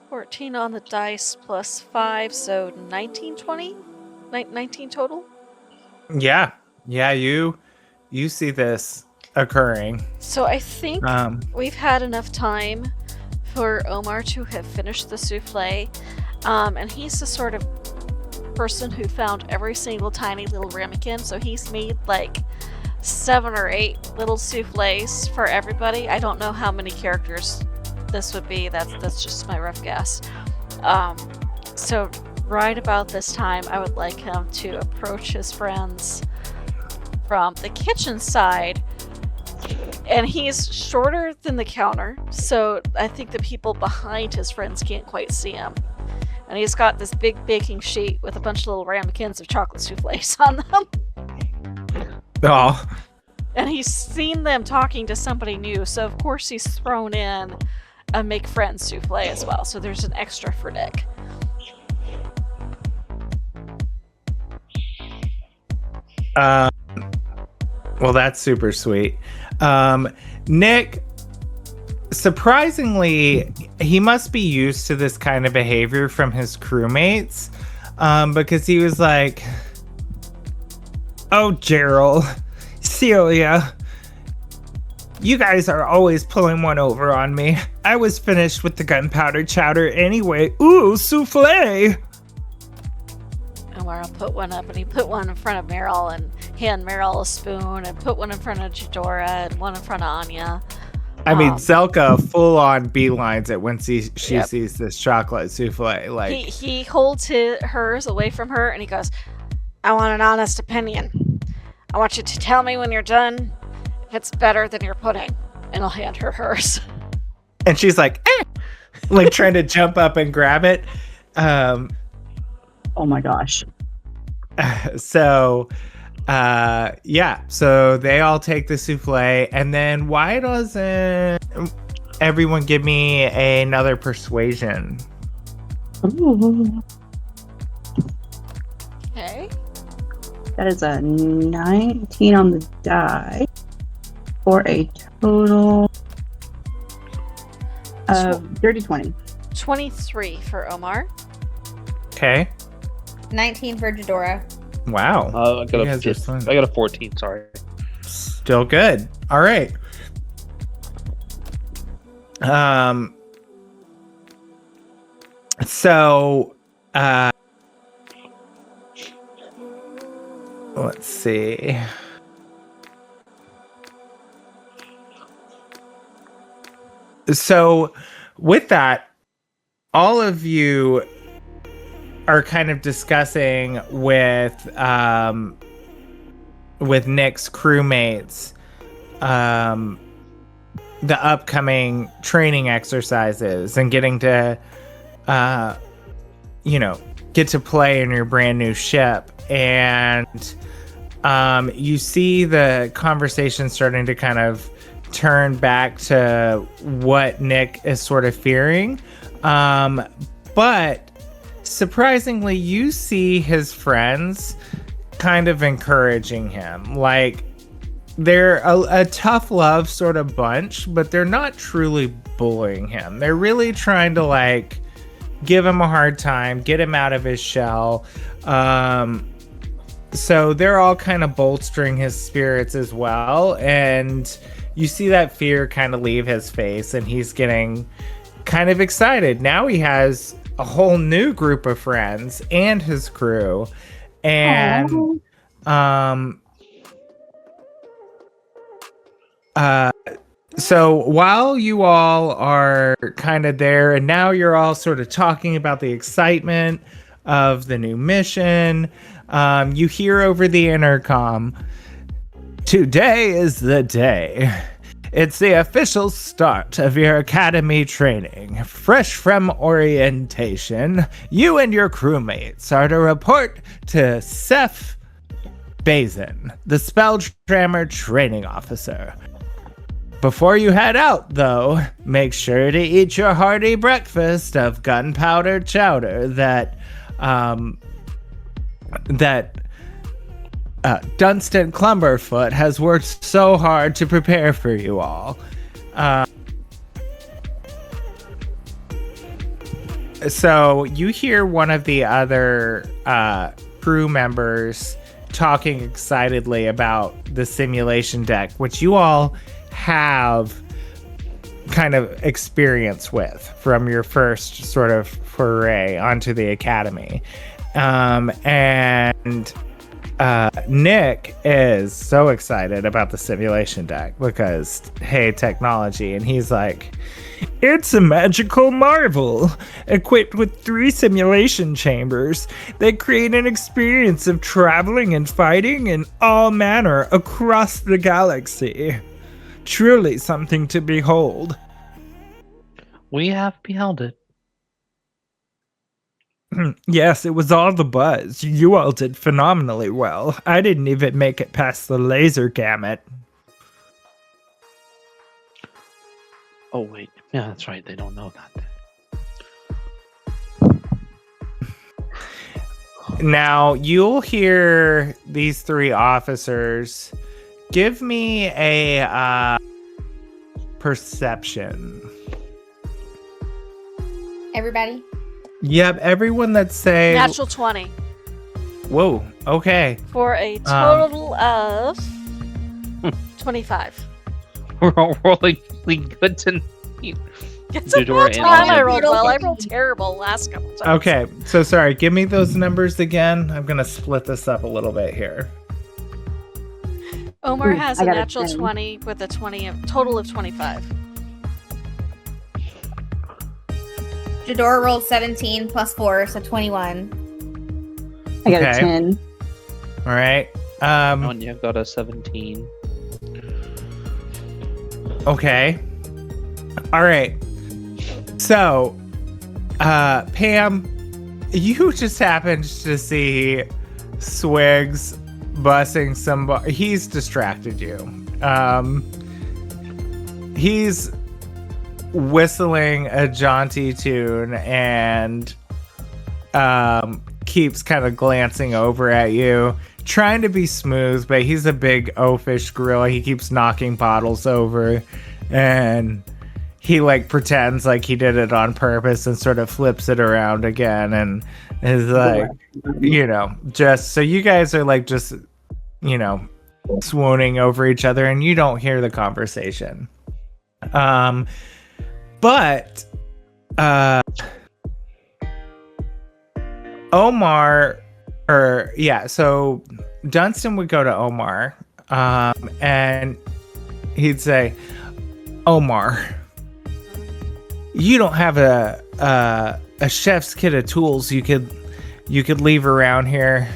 14 on the dice plus 5, so 19, 20? 19 total? Yeah, you see this occurring. So I think we've had enough time for Omar to have finished the souffle, and he's the sort of person who found every single tiny little ramekin, so he's made like 7 or 8 little souffles for everybody. I don't know how many characters this would be. That's just my rough guess. So right about this time, I would like him to approach his friends from the kitchen side, and he's shorter than the counter, so I think the people behind his friends can't quite see him. And he's got this big baking sheet with a bunch of little ramekins of chocolate souffles on them. Oh. And he's seen them talking to somebody new, so of course he's thrown in a make friends souffle as well. So there's an extra for Nick. Well, that's super sweet. Nick, surprisingly, he must be used to this kind of behavior from his crewmates, because he was like, Oh, Gerald, Celia, you guys are always pulling one over on me. I was finished with the gunpowder chowder anyway. Ooh, souffle! Omar will put one up, and he put one in front of Meryl and hand Meryl a spoon, and put one in front of Jadora and one in front of Anya. I mean, Zelka full on beelines it when she sees this chocolate souffle. Like he holds hers away from her, and he goes, I want an honest opinion. I want you to tell me when you're done if it's better than your pudding. And I'll hand her hers. And she's like, eh! Like trying to jump up and grab it. Oh my gosh. So they all take the souffle, and then why doesn't everyone give me another persuasion? Ooh. Okay. That is a 19 on the die for a total of dirty 20. 23 for Omar. Okay. 19 for Jadora. Wow. I got You a guys are 15. fun. I got a 14. Sorry. Still good. All right. So, let's see. So, with that, all of you are kind of discussing with Nick's crewmates the upcoming training exercises and getting to get to play in your brand new ship. And you see the conversation starting to kind of turn back to what Nick is sort of fearing. But surprisingly, you see his friends kind of encouraging him. Like, they're a tough love sort of bunch, but they're not truly bullying him. They're really trying to, like, give him a hard time, get him out of his shell. so they're all kind of bolstering his spirits as well, and you see that fear kind of leave his face, and he's getting kind of excited. Now he has a whole new group of friends and his crew, and so while you all are kind of there, and now you're all sort of talking about the excitement of the new mission, you hear over the intercom, "Today is the day. It's the official start of your academy training. Fresh from orientation, you and your crewmates are to report to Seth Bazin, the Spelljammer training officer. Before you head out, though, make sure to eat your hearty breakfast of gunpowder chowder that Dunstan Clumberfoot has worked so hard to prepare for you all." So you hear one of the other crew members talking excitedly about the simulation deck, which you all have kind of experience with from your first sort of foray onto the academy. And Nick is so excited about the simulation deck because, hey, technology. And he's like, "It's a magical marvel, equipped with 3 simulation chambers that create an experience of traveling and fighting in all manner across the galaxy. Truly something to behold." We have beheld it. "Yes, it was all the buzz. You all did phenomenally well. I didn't even make it past the laser gamut." Oh, wait. Yeah, that's right. They don't know that. now you'll hear these 3 officers. Give me a perception. Everybody? Yep, everyone that say Natural 20 Whoa, okay. for a total of 25. We're all rolling really good tonight. It's the Midori first and time I all. rolled well. I rolled terrible last couple times. Okay, so sorry, give me those numbers again. I'm gonna split this up a little bit here. Omar Ooh, has I a got a natural 10. 20 with a total of 25. Jadora rolled 17 plus 4, so 21. I got Okay. a 10. All right. And you've got a 17. Okay. All right. So, Pam, you just happened to see Swigs bussing somebody. He's distracted you. He's whistling a jaunty tune and keeps kind of glancing over at you, trying to be smooth, but he's a big oafish gorilla. He keeps knocking bottles over, and he like pretends like he did it on purpose and sort of flips it around again, and is like, just so you guys are like just swooning over each other, and you don't hear the conversation. But Omar, so Dunstan would go to Omar, and he'd say, "Omar, you don't have a chef's kit of tools you could leave around here?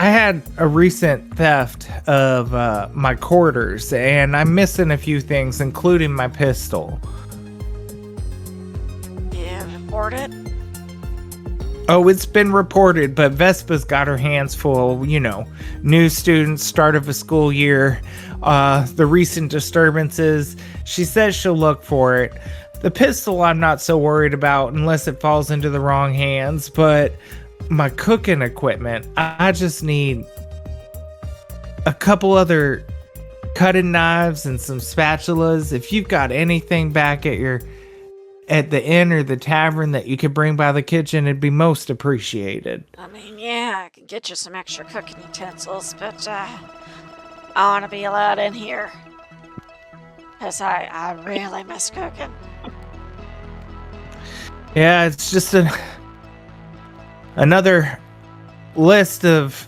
I had a recent theft of my quarters, and I'm missing a few things, including my pistol." Yeah, report it. Oh, it's been reported, but Vespa's got her hands full. New students, start of a school year, the recent disturbances. She says she'll look for it. The pistol I'm not so worried about unless it falls into the wrong hands, but my cooking equipment, I just need a couple other cutting knives and some spatulas. If you've got anything back at at the inn or the tavern that you could bring by the kitchen, it'd be most appreciated. I mean, yeah, I can get you some extra cooking utensils, but I want to be allowed in here. Because I really miss cooking. Yeah, it's just another list of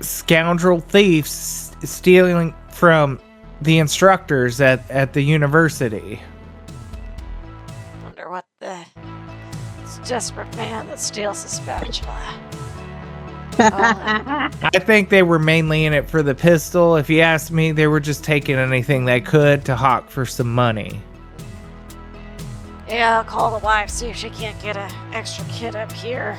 scoundrel thieves stealing from the instructors at the university. Wonder what the desperate man that steals the spatula. I think they were mainly in it for the pistol. If you ask me, they were just taking anything they could to hawk for some money. Yeah, I'll call the wife, see if she can't get an extra kid up here.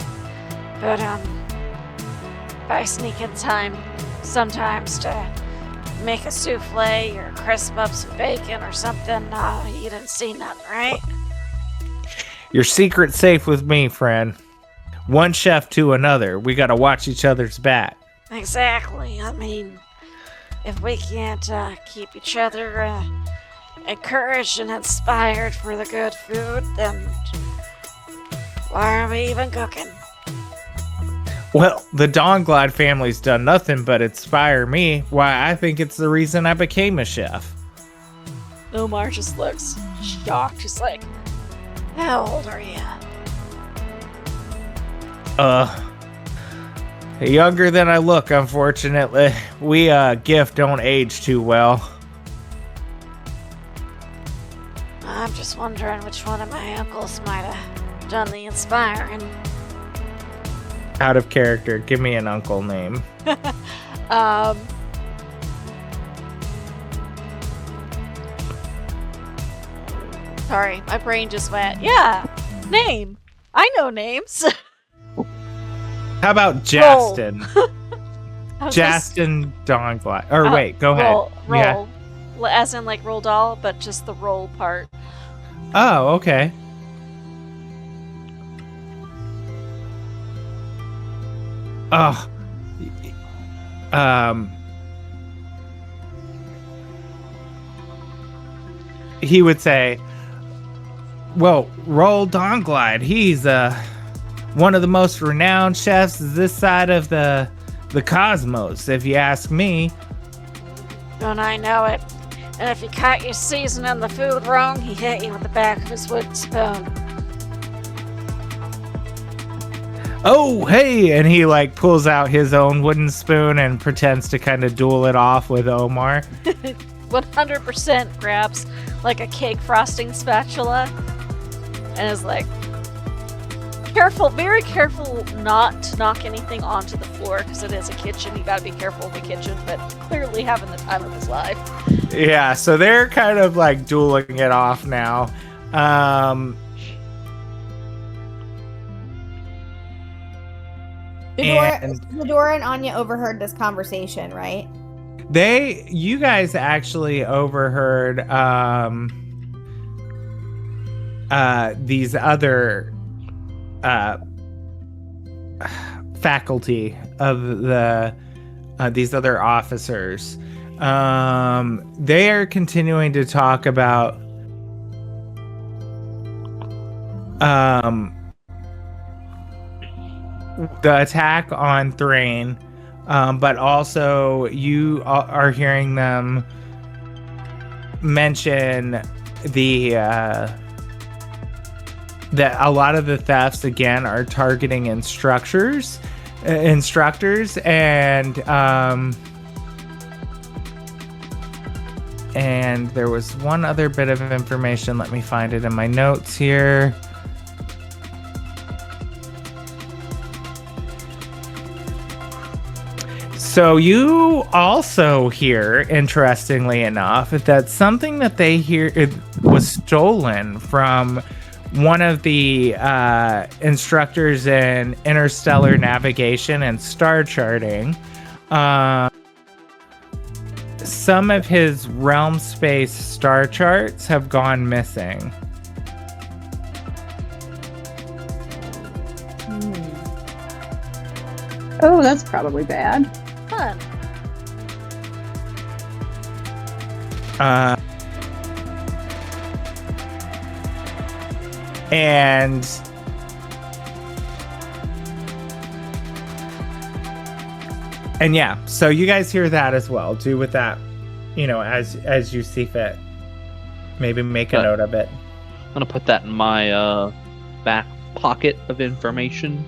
But, if I sneak in time sometimes to make a souffle or crisp up some bacon or something, you didn't see nothing, right? Your secret's safe with me, friend. One chef to another. We gotta watch each other's back. Exactly. I mean, if we can't keep each other encouraged and inspired for the good food, then why are we even cooking? Well, the Dawnglide family's done nothing but inspire me. Why, I think it's the reason I became a chef. Omar just looks shocked. He's like, how old are you? Younger than I look, unfortunately. We, gift don't age too well. I'm just wondering which one of my uncles might have done the inspiring. Out of character, give me an uncle name. Sorry, my brain just went, yeah, name. I know names. How about Justin? Justin Justin Dawnglide. Or wait, go ahead. Roll. As in like roll doll, but just the roll part. Oh, okay. Oh. He would say, well, Roll Dawnglide, he's one of the most renowned chefs this side of the cosmos, if you ask me. Don't I know it? And if you caught you seasoning the food wrong, he hit you with the back of his wooden spoon. Oh, hey! And he like pulls out his own wooden spoon and pretends to kind of duel it off with Omar. 100% grabs like a cake frosting spatula and is like, careful, very careful not to knock anything onto the floor because it is a kitchen. You gotta be careful in the kitchen, but clearly having the time of his life. Yeah, so they're kind of like dueling it off now. Fedora and Anya overheard this conversation, right? You guys actually overheard these other faculty of these other officers. They are continuing to talk about the attack on Thrain, but also you are hearing them mention that a lot of the thefts again are targeting instructors, and there was one other bit of information. Let me find it in my notes here. So you also hear, interestingly enough, that something that they hear was stolen from one of the instructors in interstellar navigation and star charting. Some of his realm space star charts have gone missing. Oh, that's probably bad. Fun. And yeah, so you guys hear that as well. Do with that, as you see fit. Maybe make a note of it. I'm gonna put that in my back pocket of information.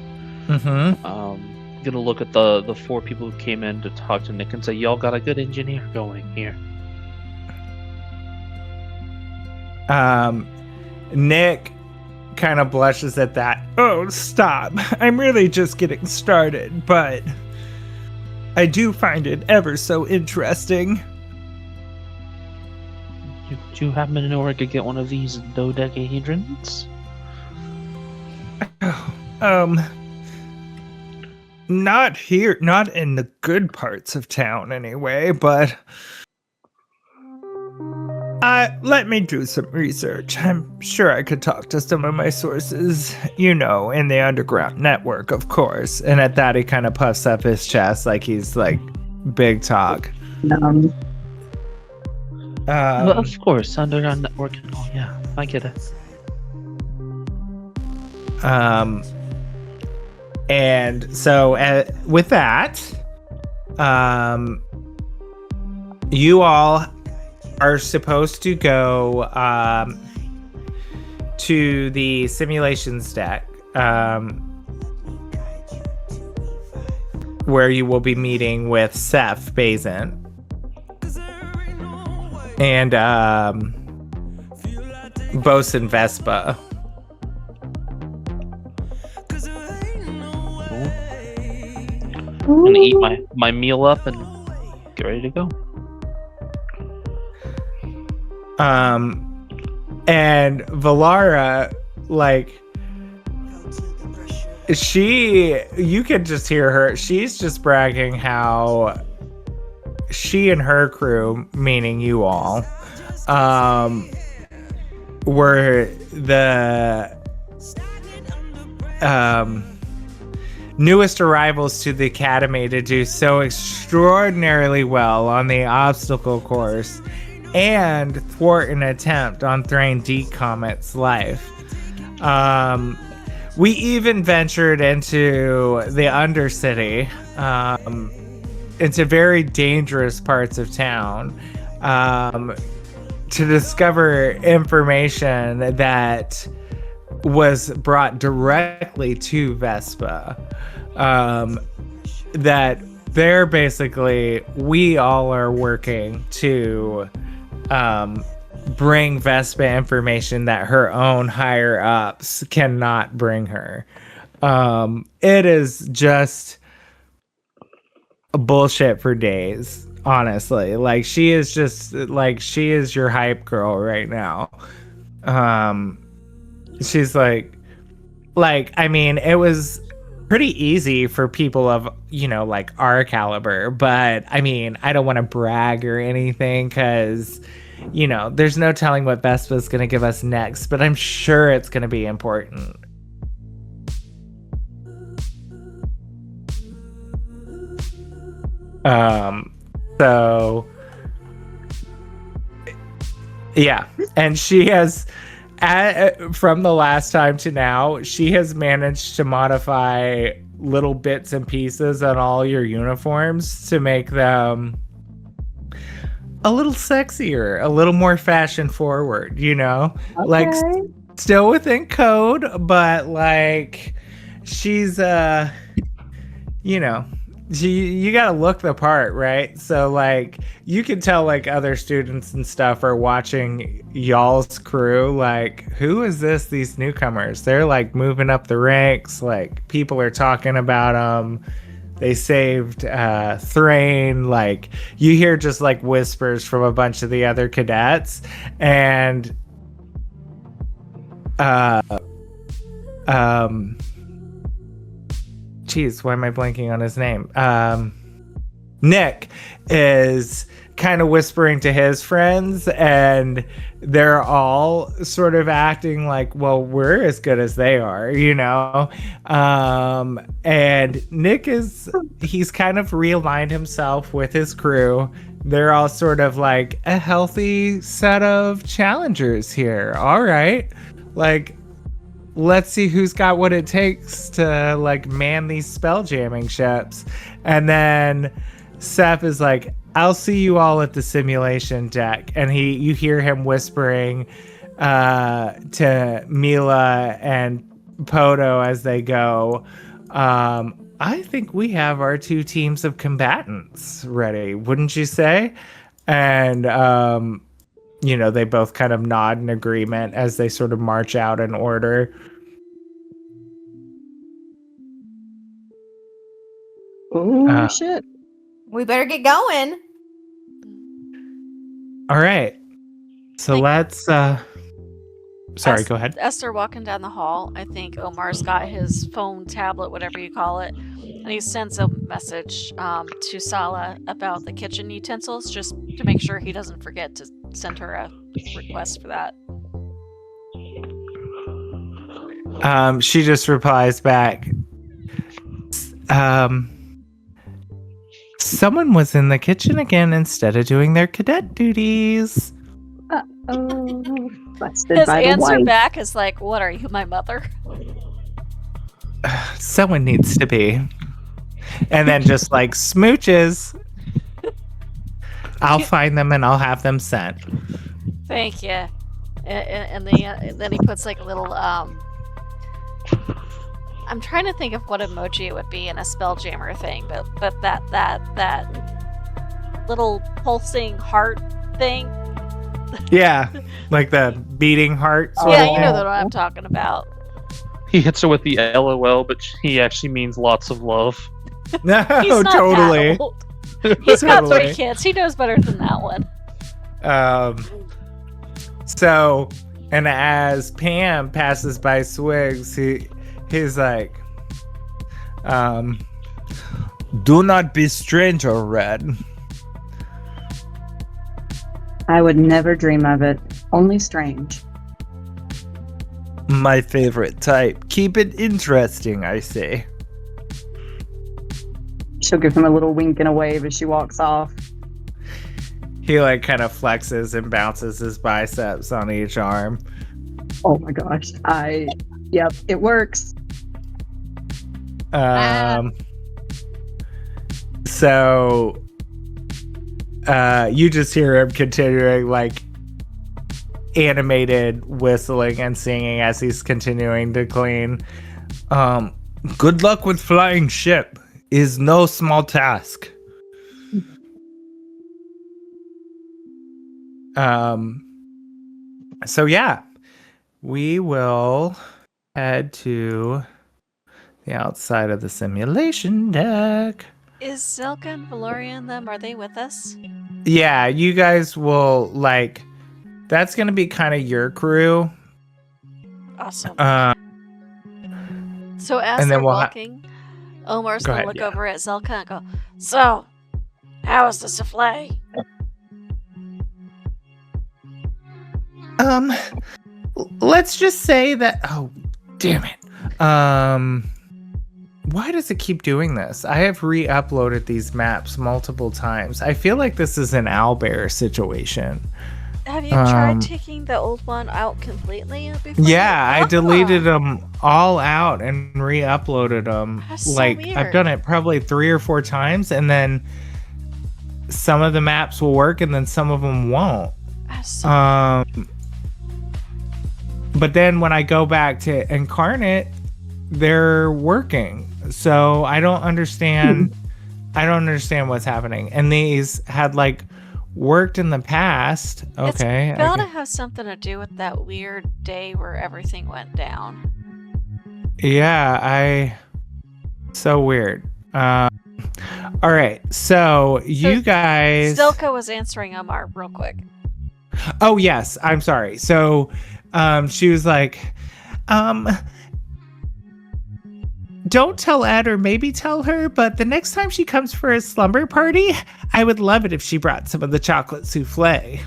Gonna look at the 4 people who came in to talk to Nick and say, y'all got a good engineer going here. Nick kind of blushes at that. Oh, stop. I'm really just getting started, but I do find it ever so interesting. Do you happen to know where I could get one of these dodecahedrons? Not here, not in the good parts of town anyway, but let me do some research. I'm sure I could talk to some of my sources, in the underground network, of course. And at that, he kind of puffs up his chest like he's like big talk. Of course, underground network. Oh, yeah, I get it. And so with that, you all are supposed to go to the simulations deck, where you will be meeting with Seth Bazin and Bosun Vespa. I'm gonna eat my meal up and get ready to go. And Valara, you could just hear her. She's just bragging how she and her crew, meaning you all, were the newest arrivals to the academy to do so extraordinarily well on the obstacle course and thwart an attempt on Thrain D. Comet's life. We even ventured into the Undercity, into very dangerous parts of town, to discover information that was brought directly to Vespa. That they're basically, we all are working to bring Vespa information that her own higher ups cannot bring her. It is just bullshit for days, honestly. She is just she is your hype girl right now. She's I mean, it was pretty easy for people of, our caliber, but I mean, I don't want to brag or anything because, there's no telling what Vespa's going to give us next, but I'm sure it's going to be important. So yeah, and she has, from the last time to now, she has managed to modify little bits and pieces on all your uniforms to make them a little sexier, a little more fashion forward, Okay. Still within code, but she's you gotta look the part, right? So you can tell other students and stuff are watching y'all's crew, who is these newcomers? They're moving up the ranks, people are talking about them. They saved Thrain. You hear just whispers from a bunch of the other cadets, and geez, why am I blanking on his name? Nick is kind of whispering to his friends, and they're all sort of acting well, we're as good as they are, and Nick he's kind of realigned himself with his crew they're all sort of like a healthy set of challengers here. All right. Like, let's see who's got what it takes to like man these spell jamming ships. And then Seth is like, I'll see you all at the simulation deck. And you hear him whispering to Mila and Poto as they go, I think we have our 2 teams of combatants ready, wouldn't you say? And, they both kind of nod in agreement as they sort of march out in order. Oh, shit. We better get going. All right. So let's... Sorry, go ahead. As they're walking down the hall, I think Omar's got his phone, tablet, whatever you call it, and he sends a message to Sala about the kitchen utensils, just to make sure he doesn't forget to send her a request for that. She just replies back, someone was in the kitchen again instead of doing their cadet duties. Oh, his answer back is like, what are you, my mother? Someone needs to be. And then just like smooches. I'll find them and I'll have them sent. Thank you. And then he puts like a little I'm trying to think of what emoji it would be in a Spelljammer thing, but that little pulsing heart thing. Yeah, like the beating heart. Yeah, you know what I'm talking about. He hits her with the LOL, but he actually means lots of love. No, He's not totally. that old. He's got 3 kids. He knows better than that one. So, and as Pam passes by Swigs, he's like, do not be strange or red. I would never dream of it. Only strange. My favorite type. Keep it interesting, I say. She'll give him a little wink and a wave as she walks off. he like kind of flexes and bounces his biceps on each arm. Oh my gosh. Yep, it works. So you just hear him continuing like animated whistling and singing as he's continuing to clean. Good luck with flying ship. Is no small task. So yeah, we will head to the outside of the simulation deck. Is Zelka and Valoria and them, are they with us? Yeah, you guys will like, that's going to be kind of your crew. Awesome. So as they're walking, Omar's going to look over at Zelka and go, so, how is the souffle? Let's just say that, oh, damn it. Why does it keep doing this? I have re-uploaded these maps multiple times. I feel like this is an owlbear situation. Have you tried taking the old one out completely before? Yeah, I deleted them all out and re-uploaded them. That's so like weird. I've done it probably 3 or 4 times, and then some of the maps will work, and then some of them won't. That's so But then when I go back to Inkarnate, they're working. So I don't understand. I don't understand what's happening. And these had like worked in the past. Okay. It's gotta have something to do with that weird day where everything went down. Yeah, so weird. All right. So you guys. Zelka was answering Omar real quick. Oh yes, I'm sorry. So she was like, don't tell Ed or maybe tell her, but the next time she comes for a slumber party, I would love it if she brought some of the chocolate souffle.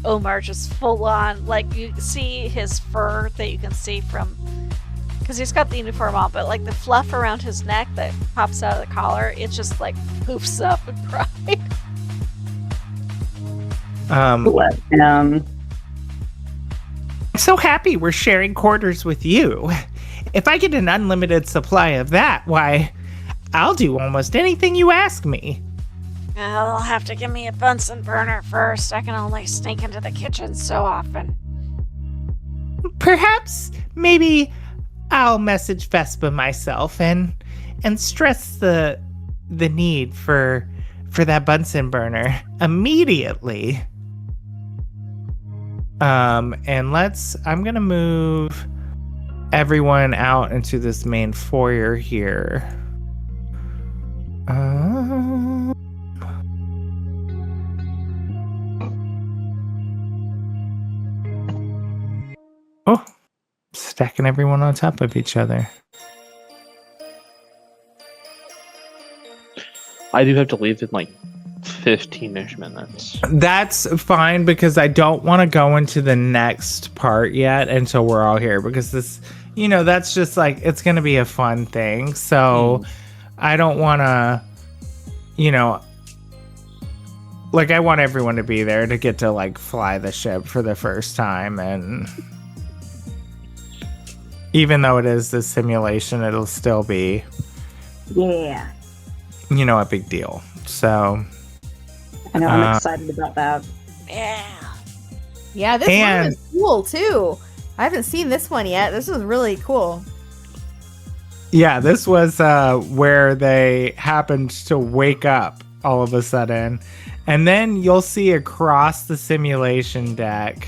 Omar just full on, like you see his fur that you can see from, because he's got the uniform on, but like the fluff around his neck that pops out of the collar, it just like poofs up in pride. Let him. I'm so happy we're sharing quarters with you. If I get an unlimited supply of that, why, I'll do almost anything you ask me. They'll have to give me a Bunsen burner first. I can only sneak into the kitchen so often. Perhaps, maybe I'll message Vespa myself and stress the need for that Bunsen burner immediately. I'm gonna move everyone out into this main foyer here. Oh, stacking everyone on top of each other. I do have to leave in like 15-ish minutes. That's fine because I don't want to go into the next part yet until we're all here because this, that's just like, it's going to be a fun thing. So I don't want to, like I want everyone to be there to get to like fly the ship for the first time. And even though it is the simulation, it'll still be, Yeah. a big deal. So I know, I'm excited about that. Yeah. Yeah, this one is cool too. I haven't seen this one yet. This is really cool. Yeah, this was where they happened to wake up all of a sudden. And then you'll see across the simulation deck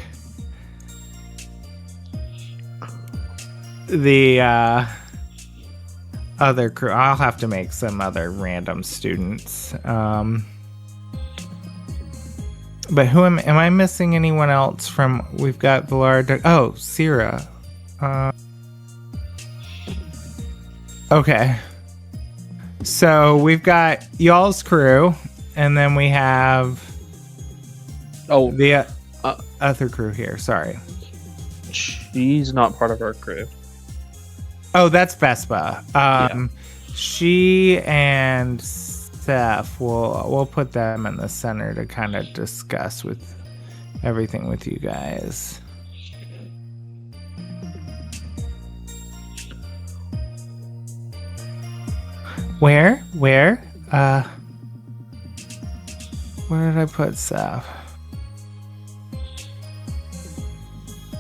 the other crew. I'll have to make some other random students. But who am I missing anyone else from? We've got Villar. Oh, Sierra. Okay. So we've got y'all's crew, and then we have the other crew here. Sorry. She's not part of our crew. Oh, that's Vespa. Yeah. She and Seth, we'll put them in the center to kind of discuss with everything with you guys. Where did I put Seth?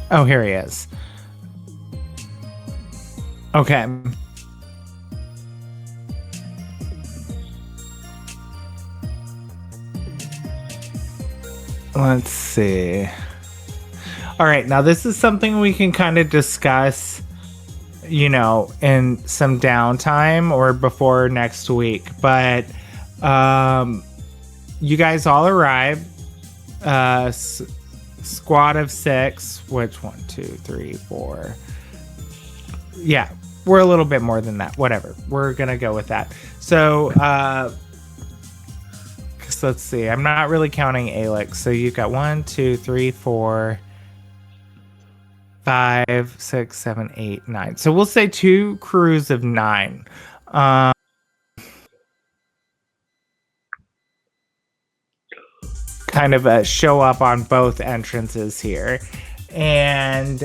Oh, here he is. Okay. Let's see. All right, now this is something we can kind of discuss, in some downtime or before next week. But you guys all arrived. Squad of 6, which 1, 2, 3, 4. Yeah, we're a little bit more than that. Whatever. We're going to go with that. So, let's see. I'm not really counting Alex. So you've got 1, 2, 3, 4, 5, 6, 7, 8, 9. So we'll say 2 crews of 9. Kind of show up on both entrances here. And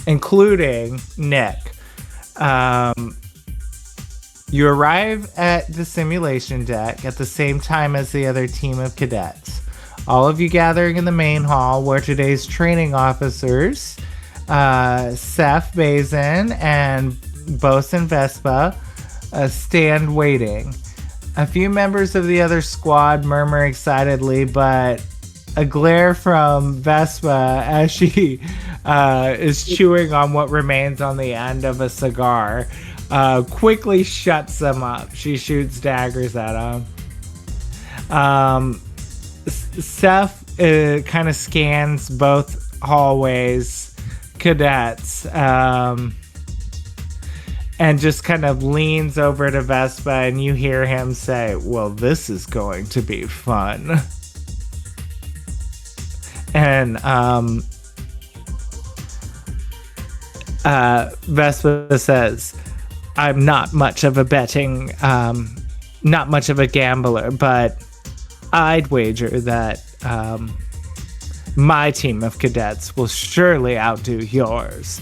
including Nick. You arrive at the simulation deck at the same time as the other team of cadets. All of you gathering in the main hall where today's training officers, Seth Bazin and Bosun Vespa, stand waiting. A few members of the other squad murmur excitedly, but a glare from Vespa as she is chewing on what remains on the end of a cigar quickly shuts them up. She shoots daggers at them. Seth kind of scans both hallways, cadets, and just kind of leans over to Vespa, and you hear him say, "Well, this is going to be fun." And Vespa says, "I'm not much of a not much of a gambler, but I'd wager that my team of cadets will surely outdo yours.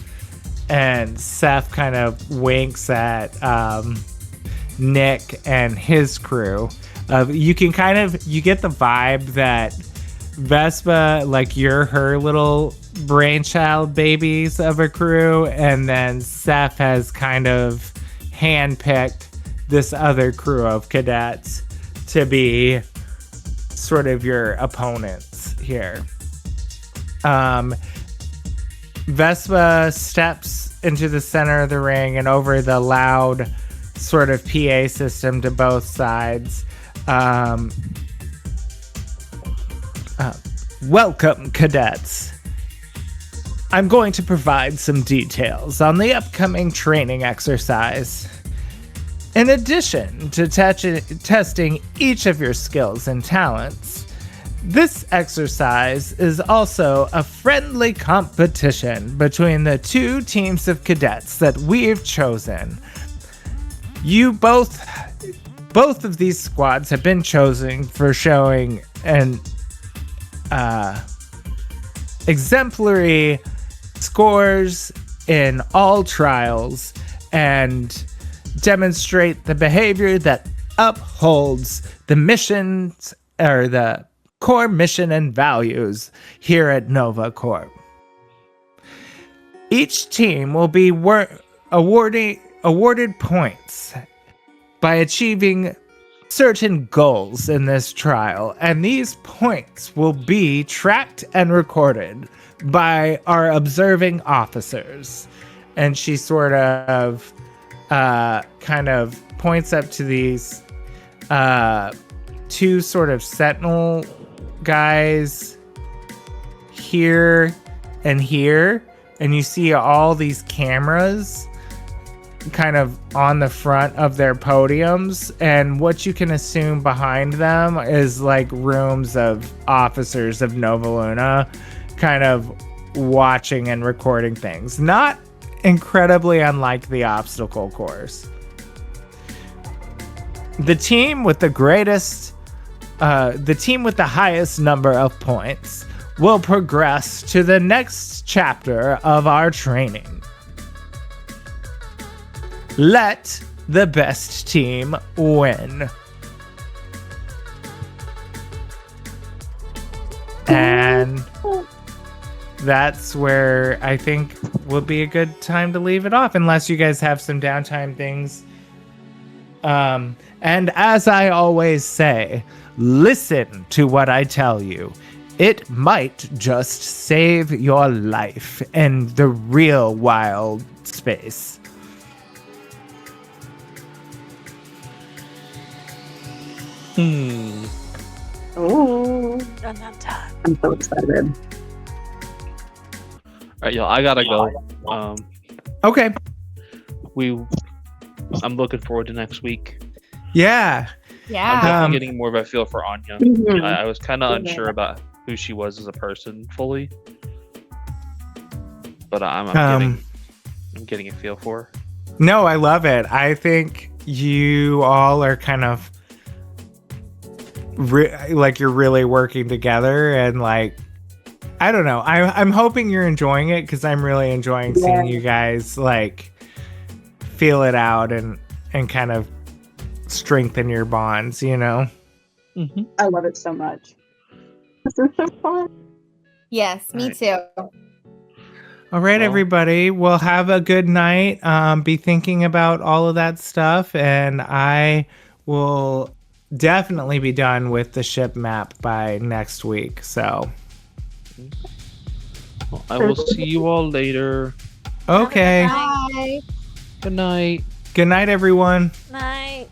And Seth kind of winks at Nick and his crew. You get the vibe that Vespa, like, you're her little brainchild babies of a crew, and then Seth has kind of handpicked this other crew of cadets to be sort of your opponents here. Vespa steps into the center of the ring, and over the loud sort of PA system to both sides, welcome, cadets. I'm going to provide some details on the upcoming training exercise. In addition to testing each of your skills and talents, this exercise is also a friendly competition between the two teams of cadets that we've chosen. Both of these squads have been chosen for showing an exemplary scores in all trials and demonstrate the behavior that upholds the missions or the core mission and values here at Nova Corp. Each team will be awarded points by achieving certain goals in this trial, and these points will be tracked and recorded by our observing officers. And she sort of kind of points up to these two sort of sentinel guys here, and you see all these cameras kind of on the front of their podiums, and what you can assume behind them is like rooms of officers of Nova Luna kind of watching and recording things. Not incredibly unlike the obstacle course. The team with the highest number of points will progress to the next chapter of our training. Let the best team win. And that's where I think would be a good time to leave it off, unless you guys have some downtime things. And as I always say, listen to what I tell you. It might just save your life in the real wild space. Oh, Dun, dun, dun. I'm so excited. All right, y'all. I gotta go. Okay. I'm looking forward to next week. Yeah. I'm Yeah. definitely getting more of a feel for Anya. Mhm. I was kind of unsure about who she was as a person fully, but I'm getting a feel for her. No, I love it. I think you all are kind of like you're really working together, and like, I don't know. I'm hoping you're enjoying it, because I'm really enjoying seeing you guys like feel it out and kind of strengthen your bonds, you know? Mm-hmm. I love it so much. This is so fun. Yes, me Alright. too. All right, Well- everybody. Well, have a good night. Be thinking about all of that stuff, and I will definitely be done with the ship map by next week. So, Well, I will see you all later. okay. Bye. Good night. Good night, everyone. Night.